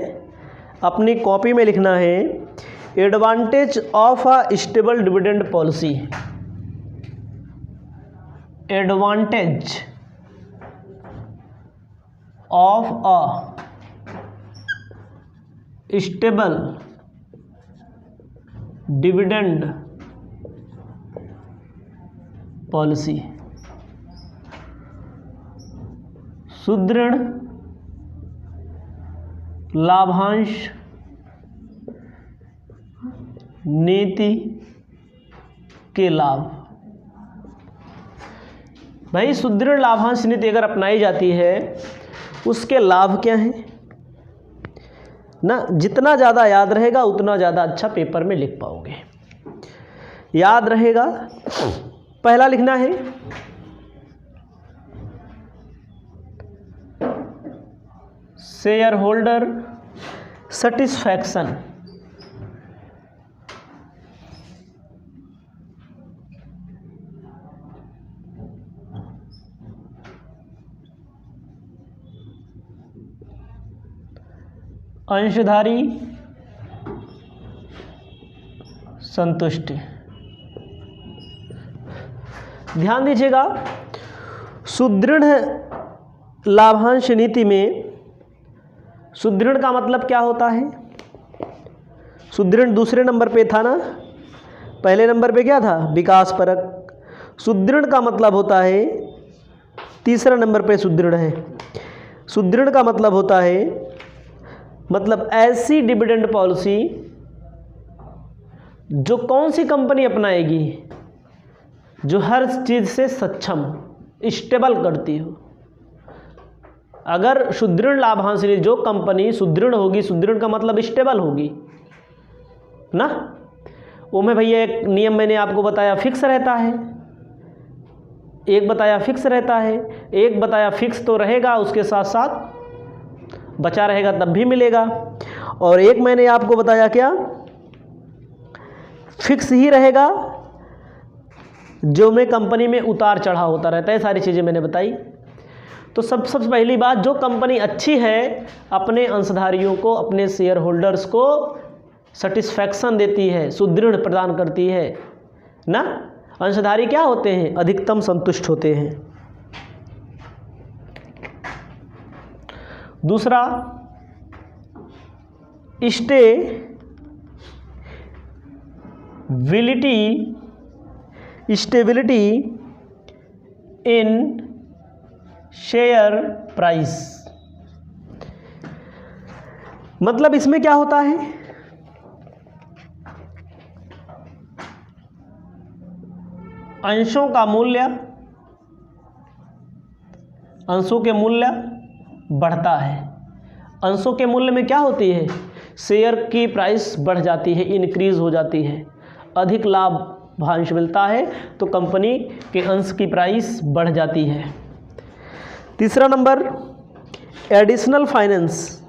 अपनी कॉपी में लिखना है advantage of a stable dividend policy. Advantage of a stable dividend policy. सुदृढ़ लाभांश नीति के लाभ। भाई सुदृढ़ लाभांश नीति अगर अपनाई जाती है उसके लाभ क्या हैं ना, जितना ज़्यादा याद रहेगा उतना ज़्यादा अच्छा पेपर में लिख पाओगे। याद रहेगा, पहला लिखना है शेयर होल्डर सेटिस्फैक्शन। अंशधारी संतुष्ट। ध्यान दीजिएगा, सुदृढ़ लाभांश नीति में सुदृढ़ का मतलब क्या होता है? सुदृढ़ दूसरे नंबर पे था ना, पहले नंबर पे क्या था? विकास परक। सुदृढ़ का मतलब होता है, तीसरा नंबर पे सुदृढ़ है। सुदृढ़ का मतलब होता है, मतलब ऐसी डिविडेंड पॉलिसी जो कौन सी कंपनी अपनाएगी? जो हर चीज़ से सक्षम, स्टेबल करती हो। अगर सुदृढ़ लाभांश नीति, जो कंपनी सुदृढ़ होगी, सुदृढ़ का मतलब स्टेबल होगी ना। वो में भैया एक नियम मैंने आपको बताया फिक्स रहता है, एक बताया फिक्स रहता है, एक बताया फिक्स तो रहेगा, उसके साथ साथ बचा रहेगा तब भी मिलेगा, और एक मैंने आपको बताया क्या, फिक्स ही रहेगा, जो में कंपनी में उतार चढ़ाव होता रहता है। सारी चीज़ें मैंने बताई। तो सबसे पहली बात, जो कंपनी अच्छी है अपने अंशधारियों को, अपने शेयर होल्डर्स को सेटिस्फैक्शन देती है, सुदृढ़ प्रदान करती है ना। अंशधारी क्या होते हैं? अधिकतम संतुष्ट होते हैं। दूसरा, स्टेबिलिटी इन शेयर प्राइस। मतलब इसमें क्या होता है? अंशों का मूल्य, अंशों के मूल्य बढ़ता है। अंशों के मूल्य में क्या होती है? शेयर की प्राइस बढ़ जाती है, इंक्रीज हो जाती है, अधिक लाभांश मिलता है तो कंपनी के अंश की प्राइस बढ़ जाती है। तीसरा number, additional finance.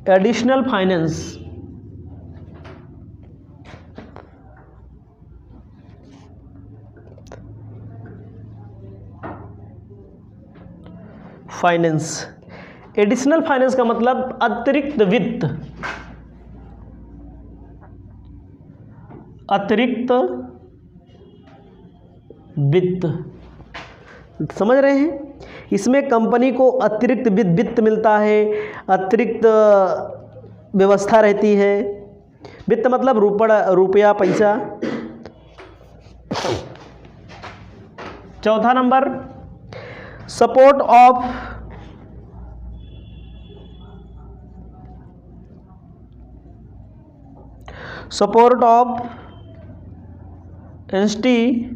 Additional finance finance. Additional finance का मतलब अतिरिक्त वित्त। अतिरिक्त वित्त, समझ रहे हैं? इसमें कंपनी को अतिरिक्त वित्त मिलता है, अतिरिक्त व्यवस्था रहती है। वित्त मतलब रुपया, पैसा। चौथा number, support of institutional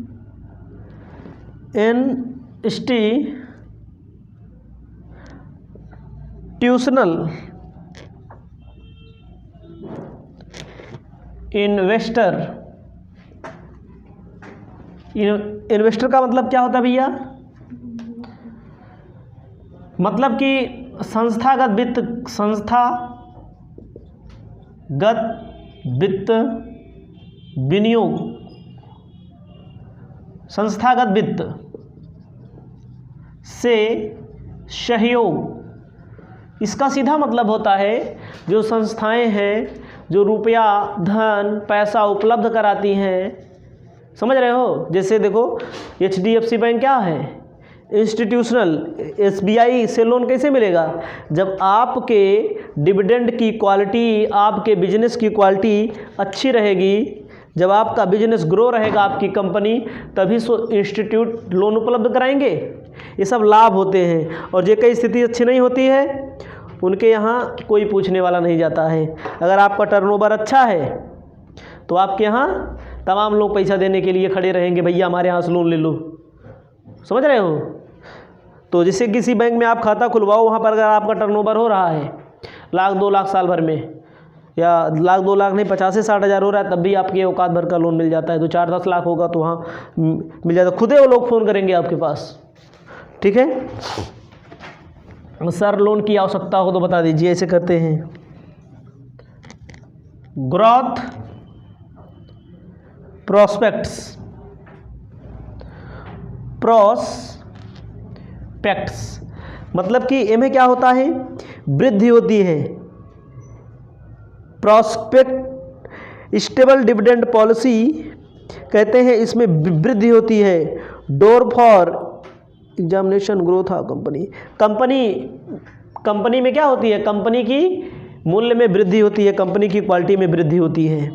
investor. Investor का मतलब क्या होता है भैया? मतलब कि संस्थागत वित्त विनियोग, संस्थागत वित्त से सहयोग। इसका सीधा मतलब होता है जो संस्थाएं हैं जो रुपया, धन, पैसा उपलब्ध कराती हैं, समझ रहे हो? जैसे देखो HDFC बैंक क्या है? इंस्टीट्यूशनल। SBI से लोन कैसे मिलेगा? जब आपके डिविडेंड की क्वालिटी, आपके बिजनेस की क्वालिटी अच्छी रहेगी, जब आपका बिजनेस ग्रो रहेगा, आपकी कंपनी, तभी इंस्टीट्यूट लोन उपलब्ध कराएंगे। ये सब लाभ होते हैं। और जो कई स्थिति अच्छी नहीं होती है उनके यहाँ कोई पूछने वाला नहीं जाता है। अगर आपका टर्नओवर अच्छा है तो आपके यहाँ तमाम लोग पैसा देने के लिए खड़े रहेंगे, भैया हमारे यहाँ से लोन ले लो, समझ रहे हो? तो जैसे किसी बैंक में आप खाता खुलवाओ, वहाँ पर अगर आपका टर्नओवर हो रहा है 1,00,000 2,00,000 साल भर में, या 1,00,000 2,00,000 नहीं 50 से 60 हज़ार हो रहा है, तब भी आपके औकात भर का लोन मिल जाता है। तो 4-10 लाख होगा तो वहाँ मिल जाता है। खुद ही वो लोग फ़ोन करेंगे आपके पास, ठीक है? सर लोन की आवश्यकता हो तो बता दीजिए, ऐसे करते हैं। ग्रोथ प्रोस्पेक्ट्स मतलब कि ए में क्या होता है, वृद्धि होती है। प्रॉस्पेक्ट स्टेबल डिविडेंड पॉलिसी कहते हैं, इसमें वृद्धि होती है। Door for examination growth of company में क्या होती है, कंपनी की मूल्य में वृद्धि होती है, कंपनी की क्वालिटी में वृद्धि होती है।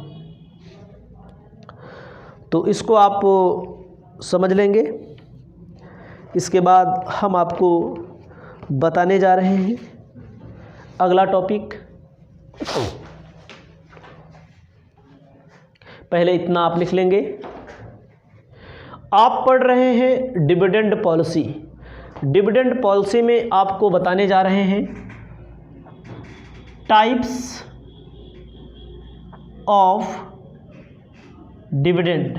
तो इसको आप समझ लेंगे। इसके बाद हम आपको बताने जा रहे हैं अगला टॉपिक। पहले इतना आप लिख लेंगे। आप पढ़ रहे हैं डिविडेंड पॉलिसी। डिविडेंड पॉलिसी में आपको बताने जा रहे हैं टाइप्स ऑफ डिविडेंड,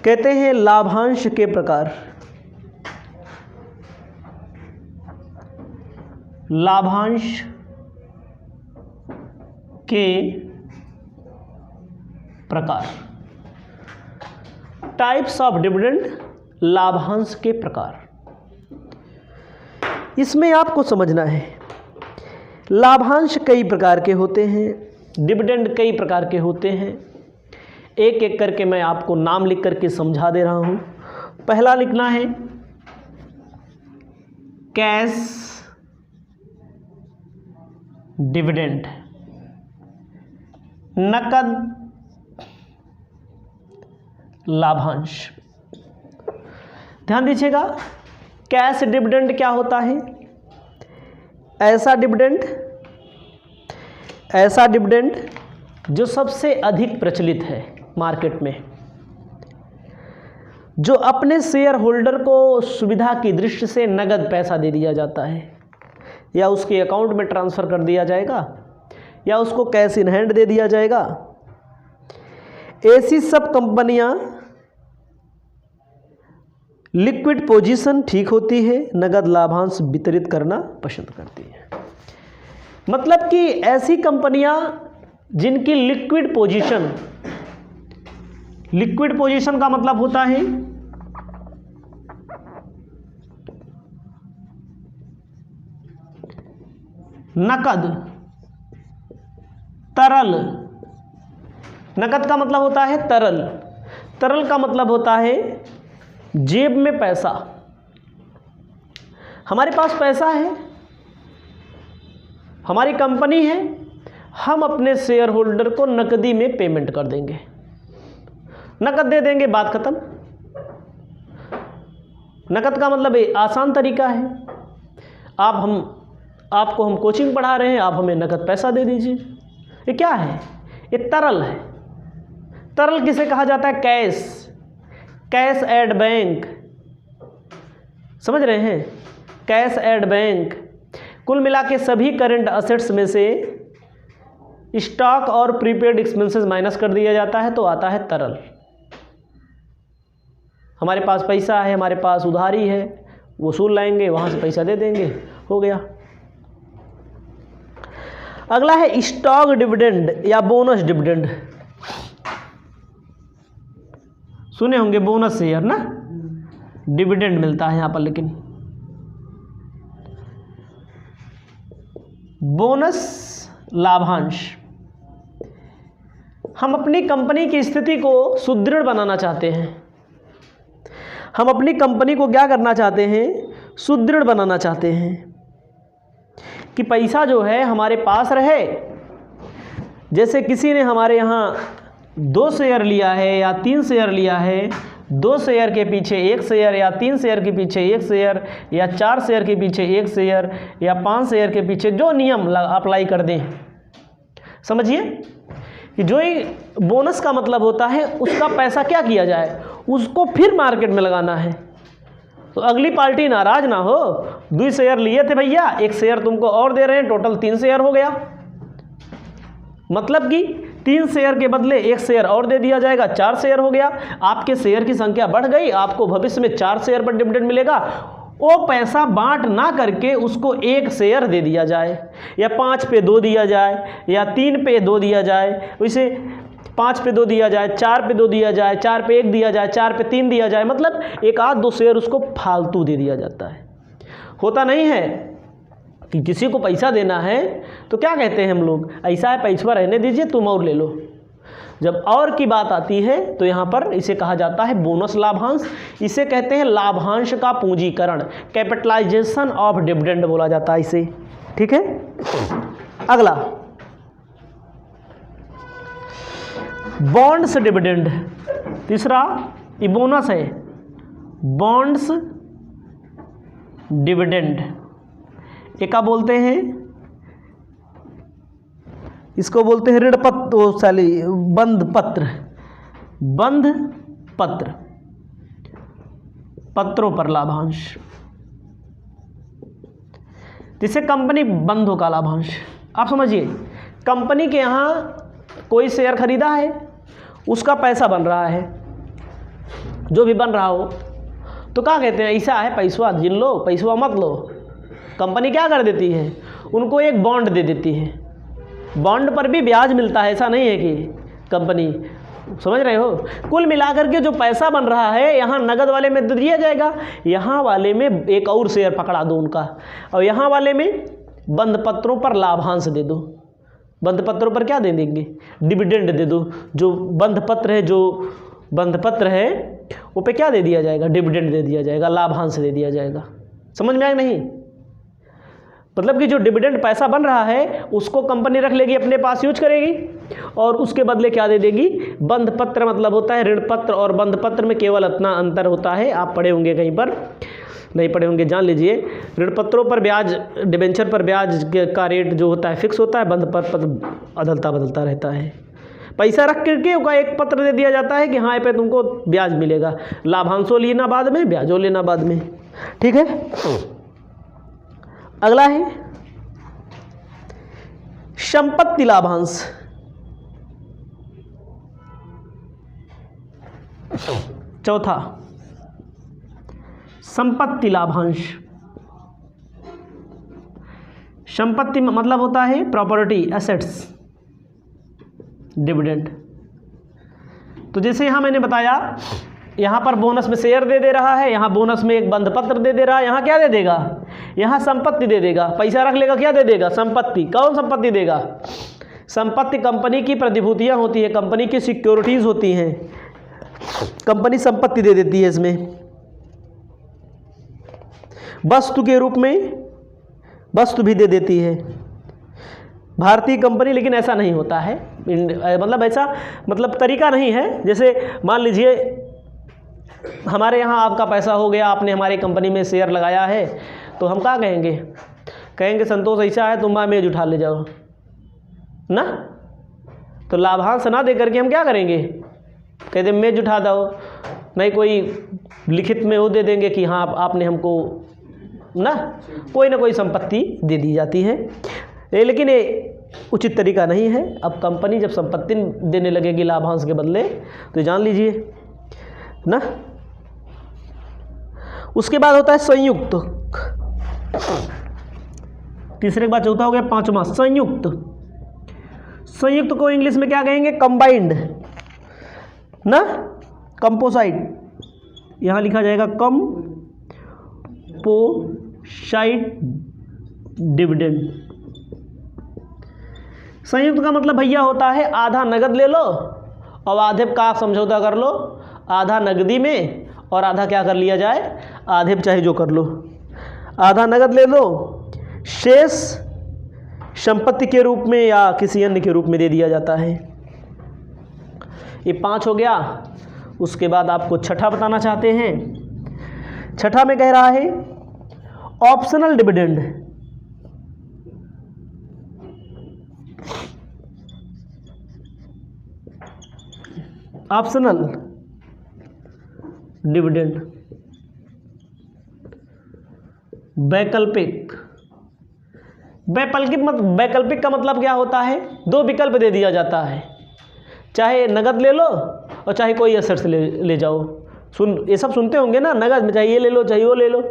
कहते हैं लाभांश के प्रकार। लाभांश के प्रकार, टाइप्स ऑफ डिविडेंड, लाभांश के प्रकार। इसमें आपको समझना है लाभांश कई प्रकार के होते हैं, डिविडेंड कई प्रकार के होते हैं। एक एक करके मैं आपको नाम लिख करके समझा दे रहा हूं। पहला लिखना है कैश डिविडेंड, नकद लाभांश। ध्यान दीजिएगा, कैश डिविडेंड क्या होता है, ऐसा डिविडेंड जो सबसे अधिक प्रचलित है मार्केट में, जो अपने शेयर होल्डर को सुविधा की दृष्टि से नगद पैसा दे दिया जाता है, या उसके अकाउंट में ट्रांसफर कर दिया जाएगा, या उसको कैश इन हैंड दे दिया जाएगा। ऐसी सब कंपनियां लिक्विड पोजीशन ठीक होती है, नगद लाभांश वितरित करना पसंद करती है। मतलब कि ऐसी कंपनियां जिनकी लिक्विड पोजीशन का मतलब होता है नकद, तरल। नकद का मतलब होता है तरल, तरल का मतलब होता है जेब में पैसा। हमारे पास पैसा है, हमारी कंपनी है, हम अपने शेयर होल्डर को नकदी में पेमेंट कर देंगे, नकद दे देंगे, बात खत्म। नकद का मतलब आसान तरीका है, आपको हम कोचिंग पढ़ा रहे हैं, आप हमें नकद पैसा दे दीजिए। ये क्या है, ये तरल है। तरल किसे कहा जाता है, कैश एट बैंक, समझ रहे हैं, कैश एट बैंक। कुल मिला के सभी करंट असेट्स में से स्टॉक और प्रीपेड एक्सपेंसेस माइनस कर दिया जाता है तो आता है तरल। हमारे पास पैसा है, हमारे पास उधारी है, वसूल लाएंगे, वहां से पैसा दे देंगे, हो गया। अगला है स्टॉक डिविडेंड या बोनस डिविडेंड। सुने होंगे बोनस शेयर ना, डिविडेंड मिलता है यहां पर, लेकिन बोनस लाभांश। हम अपनी कंपनी की स्थिति को सुदृढ़ बनाना चाहते हैं, हम अपनी कंपनी को क्या करना चाहते हैं, सुदृढ़ बनाना चाहते हैं कि पैसा जो है हमारे पास रहे। जैसे किसी ने हमारे यहाँ 2 शेयर लिया है या 3 शेयर लिया है, 2 शेयर के पीछे 1 शेयर, या 3 शेयर के पीछे 1 शेयर, या 4 शेयर के पीछे 1 शेयर, या 5 शेयर के पीछे, जो नियम अप्लाई कर दें। समझिए कि जो ही बोनस का मतलब होता है उसका पैसा क्या किया जाए, उसको फिर मार्केट में लगाना है। तो अगली पार्टी नाराज ना हो, 2 शेयर लिए थे भैया, 1 शेयर तुमको और दे रहे हैं, टोटल 3 शेयर हो गया। मतलब कि 3 शेयर के बदले 1 शेयर और दे दिया जाएगा, 4 शेयर हो गया। आपके शेयर की संख्या बढ़ गई, आपको भविष्य में 4 शेयर पर डिविडेंड मिलेगा। वो पैसा बांट ना करके उसको 1 शेयर दे दिया जाए, या 5 पे 2 दिया जाए, या 3 पे 2 दिया जाए। वैसे 5 पे 2 दिया जाए, 4 पे 2 दिया जाए, 4 पे 1 दिया जाए, 4 पे 3 दिया जाए। मतलब 1 आध 2 शेयर उसको फालतू दे दिया जाता है। होता नहीं है कि किसी को पैसा देना है तो क्या कहते हैं हम लोग, ऐसा है पैसा रहने दीजिए तुम और ले लो। जब और की बात आती है तो यहाँ पर इसे कहा जाता है बोनस लाभांश। इसे कहते हैं लाभांश का पूंजीकरण, कैपिटलाइजेशन ऑफ डिविडेंड बोला जाता है इसे। ठीक है, अगला बॉन्ड्स डिविडेंड। तीसरा ये बोनस है, बॉन्ड्स डिविडेंड। ये क्या बोलते हैं, इसको बोलते हैं ऋण पत्र, बंध पत्र, बंध पत्र, पत्रों पर लाभांश। जिसे कंपनी बंधों का लाभांश। आप समझिए, कंपनी के यहाँ कोई शेयर खरीदा है, उसका पैसा बन रहा है, जो भी बन रहा हो, तो क्या कहते हैं, ऐसा है पैसा जिन लो, पैसा मत लो। कंपनी क्या कर देती है, उनको एक बॉन्ड दे देती है। बॉन्ड पर भी ब्याज मिलता है, ऐसा नहीं है कि कंपनी, समझ रहे हो। कुल मिलाकर के जो पैसा बन रहा है यहाँ नगद वाले में दे दिया जाएगा, यहाँ वाले में एक और शेयर पकड़ा दो उनका, और यहाँ वाले में बंध पत्रों पर लाभांश दे दो। बंध पत्रों पर क्या दे देंगे, डिविडेंड दे दो। जो बंध पत्र है, जो बंध पत्र है वो पे क्या दे दिया जाएगा, डिविडेंड दे दिया जाएगा, लाभांश दे दिया जाएगा। समझ में आया नहीं, मतलब कि जो डिविडेंड पैसा बन रहा है उसको कंपनी रख लेगी, अपने पास यूज करेगी, और उसके बदले क्या दे देगी, बंध पत्र। मतलब होता है ऋण पत्र और बंध पत्र में केवल इतना अंतर होता है, आप पढ़े होंगे कहीं पर, नहीं पढ़े होंगे जान लीजिए। ऋण पत्रों पर ब्याज, डिबेंचर पर ब्याज का रेट जो होता है फिक्स होता है, बंध पत्र अदलता बदलता रहता है। पैसा रख करके उसका एक पत्र दे दिया जाता है कि हाँ पे तुमको ब्याज मिलेगा, लाभांशों लेना बाद में, ब्याजों लेना बाद में। ठीक है, अगला है संपत्ति लाभांश। चौथा संपत्ति लाभांश। संपत्ति मतलब होता है प्रॉपर्टी, एसेट्स, डिविडेंड। तो जैसे यहां मैंने बताया, यहाँ पर बोनस में शेयर दे रहा है, यहाँ बोनस में एक बंध पत्र दे रहा है, यहाँ क्या दे देगा, यहाँ संपत्ति दे देगा। पैसा रख लेगा, क्या दे देगा, संपत्ति। कौन संपत्ति देगा, संपत्ति कंपनी की प्रतिभूतियाँ होती है, कंपनी की सिक्योरिटीज होती हैं, कंपनी संपत्ति दे देती है। इसमें वस्तु के रूप में वस्तु भी दे देती है भारतीय कंपनी, लेकिन ऐसा नहीं होता है, मतलब ऐसा मतलब तरीका नहीं है। जैसे मान लीजिए हमारे यहाँ आपका पैसा हो गया, आपने हमारी कंपनी में शेयर लगाया है, तो हम क्या कहेंगे, कहेंगे संतोष ऐसा है तुम मेज उठा ले जाओ ना, तो लाभांश ना दे करके हम क्या करेंगे, कहते मेज उठा दो, नहीं कोई लिखित में वो दे देंगे कि हाँ आपने हमको ना कोई संपत्ति दे दी जाती है। लेकिन ये उचित तरीका नहीं है। अब कंपनी जब संपत्ति देने लगेगी लाभांश के बदले, तो जान लीजिए ना। उसके बाद होता है संयुक्त। तीसरे के बाद चौथा हो गया, पांचवा संयुक्त। संयुक्त को इंग्लिश में क्या कहेंगे, कंबाइंड ना, कंपोसाइट, यहां लिखा जाएगा कंपोसाइट डिविडेंड। संयुक्त का मतलब भैया होता है आधा नगद ले लो और आधे का समझौता कर लो, आधा नगदी में और आधा क्या कर लिया जाए, आधे चाहे जो कर लो, आधा नगद ले लो, शेष संपत्ति के रूप में या किसी अन्य के रूप में दे दिया जाता है। ये 5 हो गया। उसके बाद आपको छठा बताना चाहते हैं। छठा में कह रहा है ऑप्शनल डिविडेंड। ऑप्शनल डिविडेंड, वैकल्पिक। वैकल्पिक का मतलब क्या होता है, 2 विकल्प दे दिया जाता है, चाहे नगद ले लो और चाहे कोई एसेट्स ले जाओ। ये सब सुनते होंगे ना, नगद में चाहे ये ले लो चाहे वो ले लो,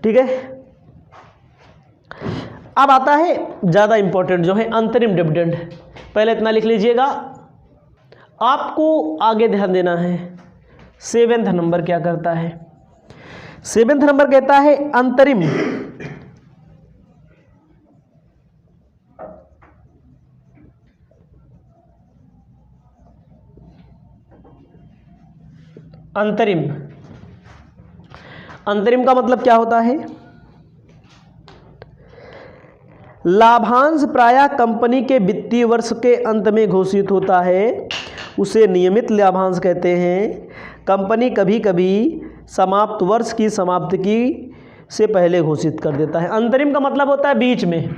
ठीक है। अब आता है ज़्यादा इंपॉर्टेंट जो है अंतरिम डिविडेंड। पहले इतना लिख लीजिएगा, आपको आगे ध्यान देना है। 7वां नंबर क्या करता है, 7वां नंबर कहता है अंतरिम। अंतरिम, अंतरिम का मतलब क्या होता है? लाभांश प्रायः कंपनी के वित्तीय वर्ष के अंत में घोषित होता है, उसे नियमित लाभांश कहते हैं। कंपनी कभी कभी समाप्त वर्ष की समाप्ति से पहले घोषित कर देता है। अंतरिम का मतलब होता है बीच में।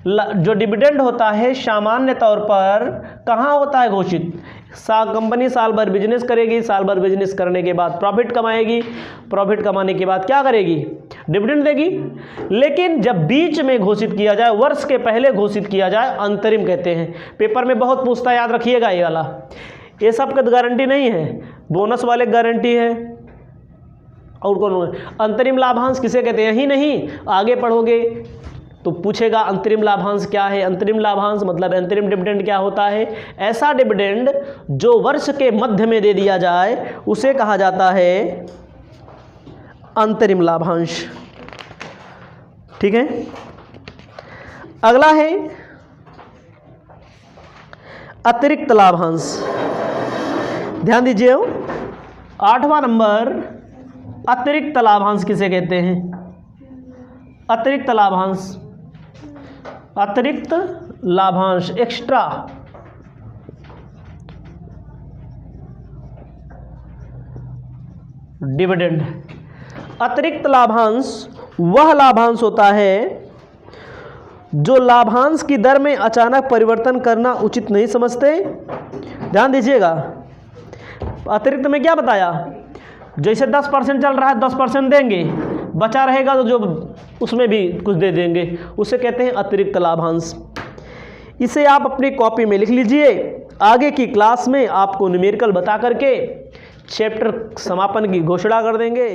जो डिविडेंड होता है सामान्य तौर पर कहाँ होता है घोषित? कंपनी साल भर बिजनेस करेगी, साल भर बिजनेस करने के बाद प्रॉफिट कमाएगी, प्रॉफिट कमाने के बाद क्या करेगी? डिविडेंड देगी। लेकिन जब बीच में घोषित किया जाए, वर्ष के पहले घोषित किया जाए, अंतरिम कहते हैं। पेपर में बहुत पूछता है, याद रखिएगा ये वाला। ये सब का गारंटी नहीं है, बोनस वाले गारंटी है। और कौन? अंतरिम लाभांश किसे कहते हैं? यही नहीं, आगे पढ़ोगे तो पूछेगा अंतरिम लाभांश क्या है। अंतरिम लाभांश मतलब अंतरिम डिविडेंड क्या होता है? ऐसा डिविडेंड जो वर्ष के मध्य में दे दिया जाए उसे कहा जाता है अंतरिम लाभांश। ठीक है, अगला है अतिरिक्त लाभांश। ध्यान दीजिए, 8वां नंबर अतिरिक्त लाभांश किसे कहते हैं? अतिरिक्त लाभांश, अतिरिक्त लाभांश, एक्स्ट्रा डिविडेंड। अतिरिक्त लाभांश वह लाभांश होता है जो लाभांश की दर में अचानक परिवर्तन करना उचित नहीं समझते। ध्यान दीजिएगा, अतिरिक्त में क्या बताया? जैसे 10% चल रहा है 10% देंगे, बचा रहेगा तो जो उसमें भी कुछ दे देंगे, उसे कहते हैं अतिरिक्त लाभांश। इसे आप अपनी कॉपी में लिख लीजिए। आगे की क्लास में आपको न्यूमेरिकल बता करके चैप्टर समापन की घोषणा कर देंगे।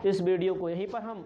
इस वीडियो को यहीं पर हम